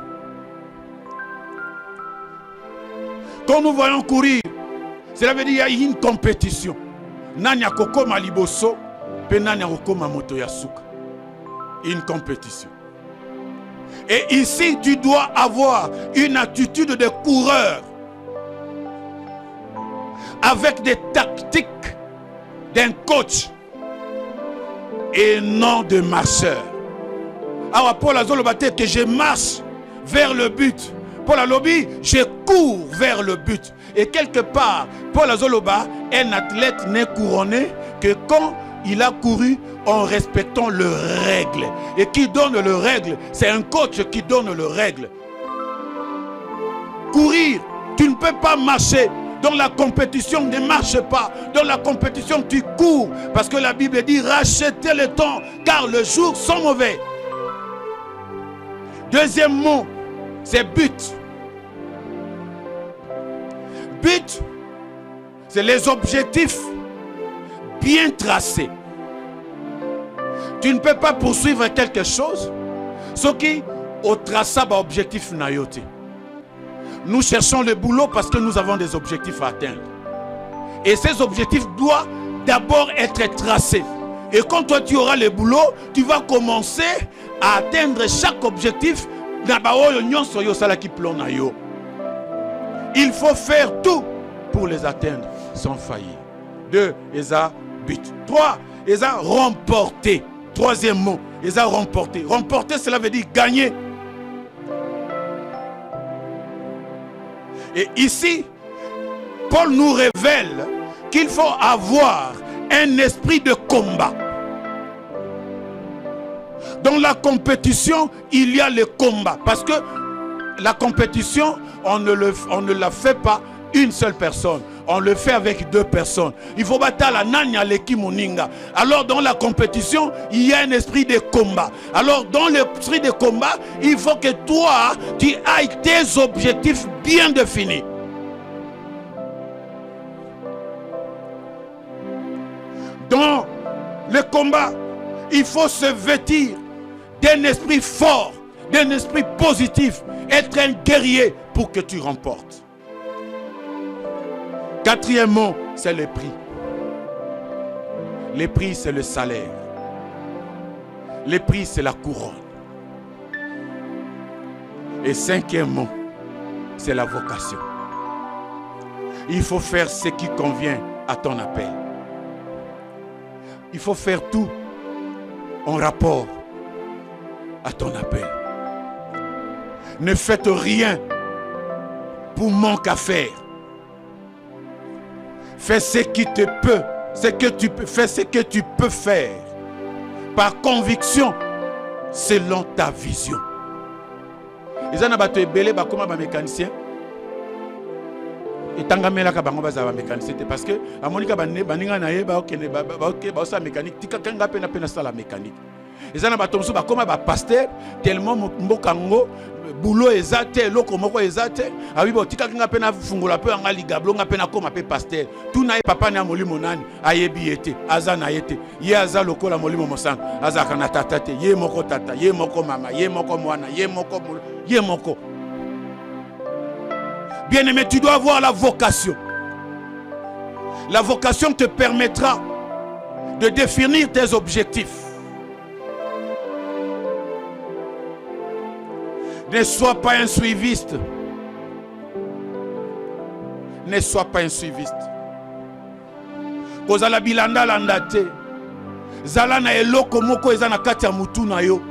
Quand nous voyons courir, cela veut dire qu'il y a une compétition. Nanya kokoma liboso, pe nanya kokoma moto yasuka. Une compétition. Et ici, tu dois avoir une attitude de coureur avec des tactiques d'un coach et non de marcheur. Alors Paul a dit que je marche vers le but. Paul a dit je cours vers le but. Et quelque part, Paul a dit un athlète n'est couronné que quand il a couru en respectant leurs règles. Et qui donne les règles? C'est un coach qui donne les règles. Courir, tu ne peux pas marcher. Dans la compétition, ne marche pas. Dans la compétition, tu cours. Parce que la Bible dit rachetez le temps, car les jours sont mauvais. Deuxième mot, c'est but. But, c'est les objectifs bien tracés. Tu ne peux pas poursuivre quelque chose, ce qui au traçage objectif nayote. Nous cherchons le boulot parce que nous avons des objectifs à atteindre. Et ces objectifs doivent d'abord être tracés. Et quand toi tu auras le boulot, tu vas commencer à atteindre chaque objectif. Il faut faire tout pour les atteindre sans faillir. 2, ils ont but. 3, ils ont remporté. Troisième mot, ils ont remporté. Remporter, cela veut dire gagner. Et ici, Paul nous révèle qu'il faut avoir un esprit de combat. Dans la compétition, il y a le combat. Parce que la compétition, on ne la fait pas une seule personne. On le fait avec 2 personnes. Il faut battre la nanya leki moninga. Alors dans la compétition, il y a un esprit de combat. Alors dans l'esprit de combat, il faut que toi, tu aies tes objectifs bien définis. Dans le combat, il faut se vêtir d'un esprit fort, d'un esprit positif, être un guerrier pour que tu remportes. Quatrièmement, c'est le prix. Le prix, c'est le salaire. Le prix, c'est la couronne. Et cinquièmement, c'est la vocation. Il faut faire ce qui convient à ton appel. Il faut faire tout en rapport à ton appel. Ne faites rien pour manque à faire. Fais ce qui te peut, fais ce que tu peux faire par conviction selon ta vision. Ils ont battu belé comme un mécanicien. Et tant que bango baza mécanicien parce que à monika baninga na ye ba sa mécanique tika kanga pena la mécanique. Ils ont battu musu ba comme ba pasteur tellement mbokango boulot ezate loko moko ezate abibo tika kanga pena fungola pe anga ligablo nga pena koma pe pasteur tout na papa na molimo nani ayebi ete aza na yete ye aza lokola molimo mosanga aza kana tata te ye moko tata ye moko mama ye moko mwana ye moko. Bien-aimé, tu dois avoir la vocation. La vocation te permettra de définir tes objectifs. Ne sois pas un suiviste. Ne sois pas un suiviste. Kozala bilanda landate. Zala na eloko moko eza na kati ya mutu na yo.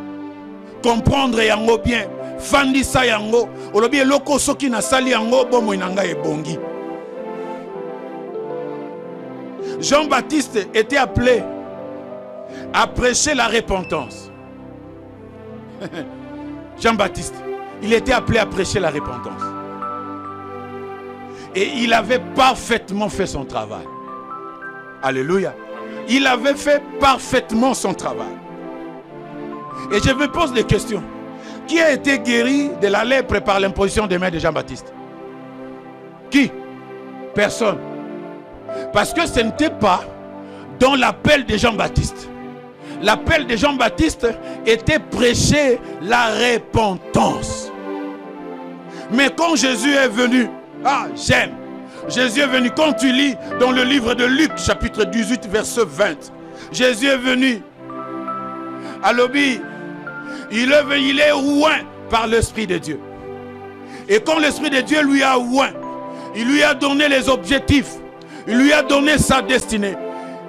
Comprendre yango bien. Fandisa yango. Olobi eloko soki na sali yango bomo inanga ebongi. Jean-Baptiste était appelé à prêcher la repentance. Jean-Baptiste, il était appelé à prêcher la repentance. Et il avait parfaitement fait son travail. Alléluia. Il avait fait parfaitement son travail. Et je me pose des questions. Qui a été guéri de la lèpre par l'imposition des mains de Jean-Baptiste? Qui? Personne. Parce que ce n'était pas dans l'appel de Jean-Baptiste. L'appel de Jean-Baptiste était prêcher la repentance. Mais quand Jésus est venu, j'aime. Jésus est venu, quand tu lis dans le livre de Luc, chapitre 18, verset 20, Jésus est venu à l'obéi. Il est oint par l'Esprit de Dieu. Et quand l'Esprit de Dieu lui a oint, il lui a donné les objectifs. Il lui a donné sa destinée.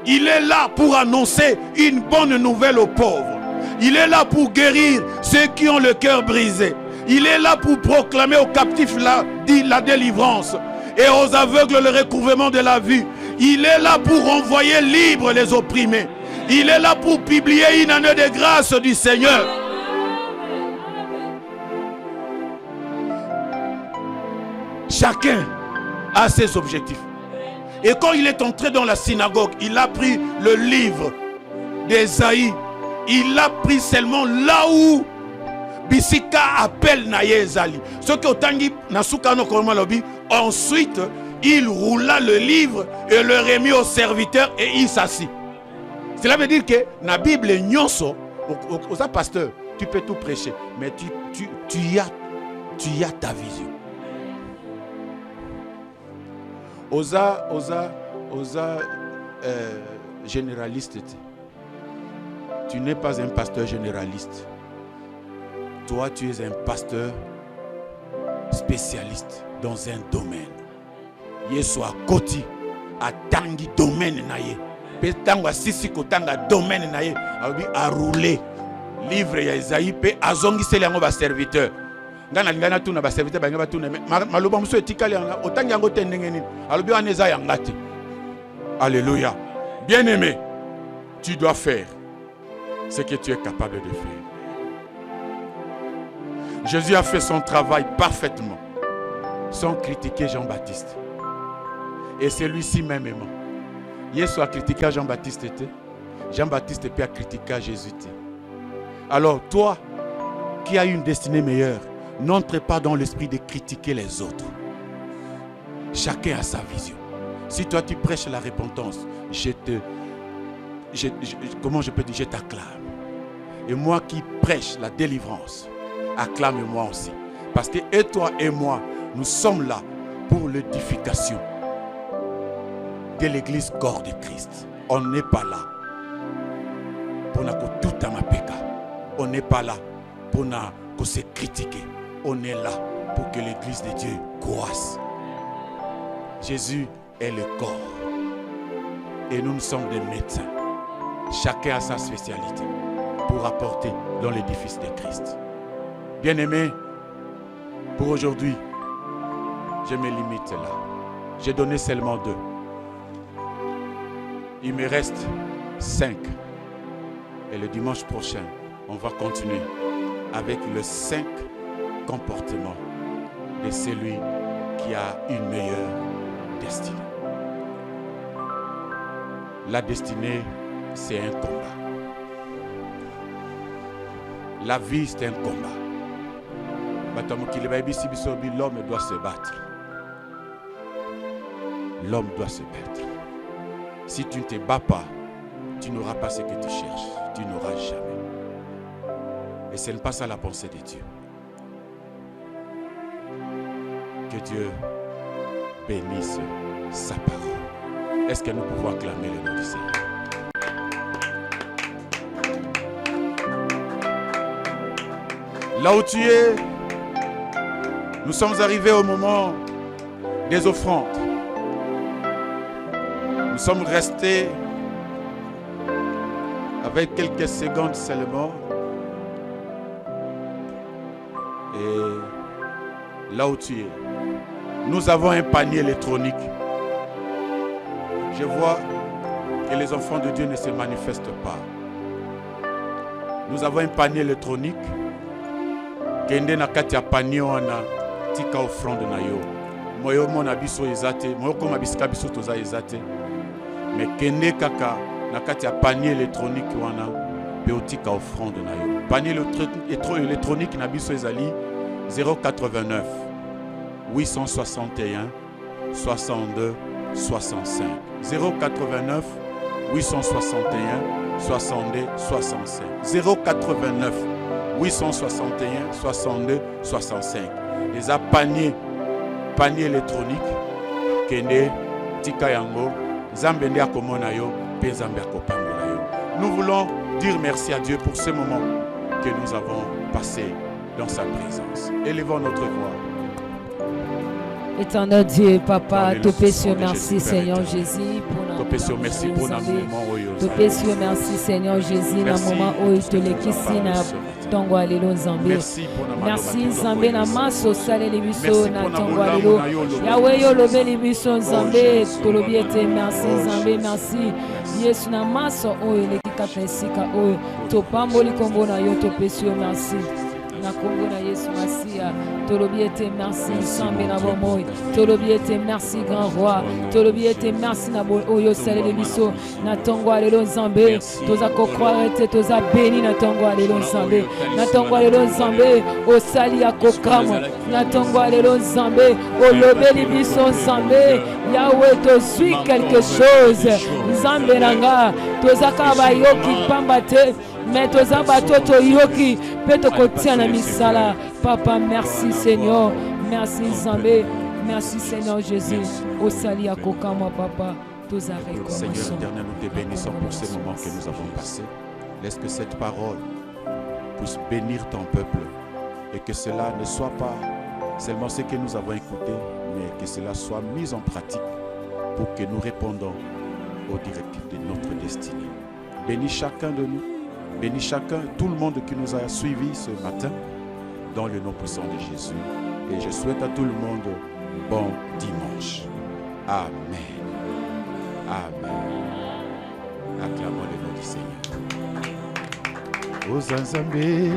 Il est là pour annoncer une bonne nouvelle aux pauvres. Il est là pour guérir ceux qui ont le cœur brisé. Il est là pour proclamer aux captifs la délivrance et aux aveugles le recouvrement de la vue. Il est là pour envoyer libres les opprimés. Il est là pour publier une année de grâce du Seigneur. Chacun a ses objectifs. Et quand il est entré dans la synagogue, il a pris le livre d'Ésaïe. Il l'a pris seulement là où Bisika appelle Naye Zali. Ce que Otangi Nasuka no Koromalobi, ensuite il roula le livre et le remit au serviteur et il s'assit. Cela veut dire que dans la Bible, nyonso, aux pasteur, tu peux tout prêcher, mais tu y as ta vision. Osa généraliste. Tu n'es pas un pasteur généraliste. Toi, tu es un pasteur spécialiste dans un domaine. Yeso a koti a tangi domaine naye. Pe tango sisi ko tanga domaine naye. A rouler livre ya Isaïe pe azongi seli yango ba serviteur. Ngana lingana tuna ba serviteur ba ngaba tuna maloba muso etikali yanga otangi yango tendenge nini. Alobi waneza yangati. Alléluia. Bien-aimé, tu dois faire ce que tu es capable de faire. Jésus a fait son travail parfaitement, sans critiquer Jean-Baptiste. Et celui-ci même aimant. Jésus a critiqué Jean-Baptiste. Jean-Baptiste peut critiquer Jésus. Alors toi, qui as une destinée meilleure, n'entre pas dans l'esprit de critiquer les autres. Chacun a sa vision. Si toi tu prêches la repentance, je t'acclame. Et moi qui prêche la délivrance, acclame-moi aussi. Parce que et toi et moi, nous sommes là pour l'édification de l'église corps de Christ. On n'est pas là pour tout amapeka. On n'est pas là pour se critiquer. On est là pour que l'église de Dieu croisse. Jésus est le corps. Et nous sommes des médecins. Chacun a sa spécialité pour apporter dans l'édifice de Christ. Bien-aimés, pour aujourd'hui, je me limite là. J'ai donné seulement 2. Il me reste 5. Et le dimanche prochain, on va continuer avec les 5 comportements de celui qui a une meilleure destinée. La destinée, c'est un combat. La vie, c'est un combat. L'homme doit se battre. L'homme doit se battre. Si tu ne te bats pas, tu n'auras pas ce que tu cherches. Tu n'auras jamais. Et ce n'est pas ça la pensée de Dieu. Que Dieu bénisse sa parole. Est-ce que nous pouvons acclamer le nom du Seigneur? Là où tu es, nous sommes arrivés au moment des offrandes. Nous sommes restés avec quelques secondes seulement. Et là où tu es, nous avons un panier électronique. Je vois que les enfants de Dieu ne se manifestent pas. Nous avons un panier électronique. Kende na kati ya panier wana tika offrande na yo. Moyo mona biso ezate, moyo koma bisika biso toza ezate. Mais kende kaka na kati ya panier électronique wana pe otika offrande na yo. Panier électronique na biso ezali 089 861 62 65. 089 861 62 65. 089 861 62 65. Les panier électronique kende tika yango Zambe nde akomona yo pe Zambe akopambola yo. Nous voulons dire merci à Dieu pour ce moment que nous avons passé dans sa présence. Élevons notre voix. Éternel Dieu, Papa, Topesio, merci Seigneur Jésus pour notre Topesio, merci pour notre moment. Topesio, merci Seigneur Jésus, dans le moment où tu l'es ici, Tongo alelo Zambé. Merci Zambé na maso sale libiso na Tongo alelo. Yahweh yo lobe libiso Zambé, tolobi ete merci Zambé, merci. Yesu na maso oyo lekika pesika oyo topamboli kombo na yo Topesio, merci. Na Congo na Yesu Masia, tolobi ete merci Zambé na bomoy, tolobi ete merci grand roi, tolobi ete merci na bo oyo sale libiso na Tongo alelo Zambé, toza ko croire ete toza béni na Tongo alelo Zambé, na Tongo alelo Zambé, o sali ya kokamo, na Tongo alelo Zambé, o lobe libiso Zambé, Yahweh to suis quelque chose, Zambé nanga, toza ka ba yoki pambate. Mais toza batoto yoki peto kotia na misala. Papa, merci Seigneur, merci Zambé, merci Seigneur Jésus. Au sali à kokamo papa, toza recommence. Seigneur éternel, nous te bénissons pour ces moments que nous avons passés. Laisse que cette parole puisse bénir ton peuple et que cela ne soit pas seulement ce que nous avons écouté, mais que cela soit mis en pratique pour que nous répondons aux directives de notre destinée. Bénis chacun de nous. Bénis chacun, tout le monde qui nous a suivis ce matin, dans le nom puissant de Jésus. Et je souhaite à tout le monde bon dimanche. Amen. Amen. Acclamons le nom du Seigneur. Aux Zambé,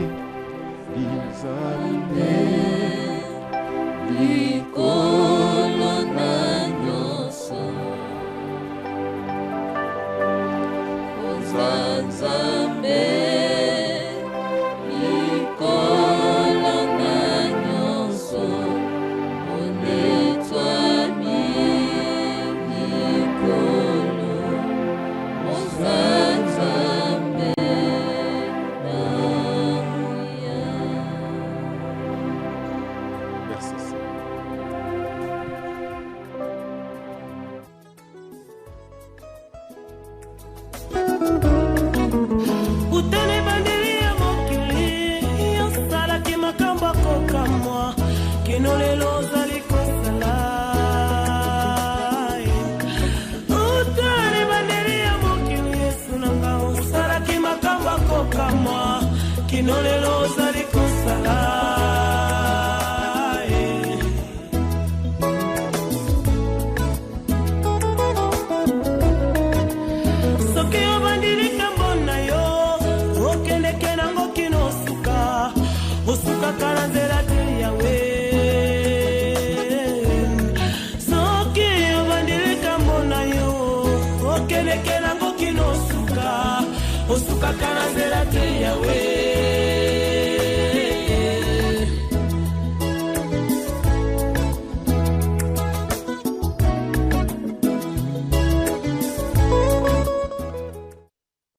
Osuka kana zela te Yahweh.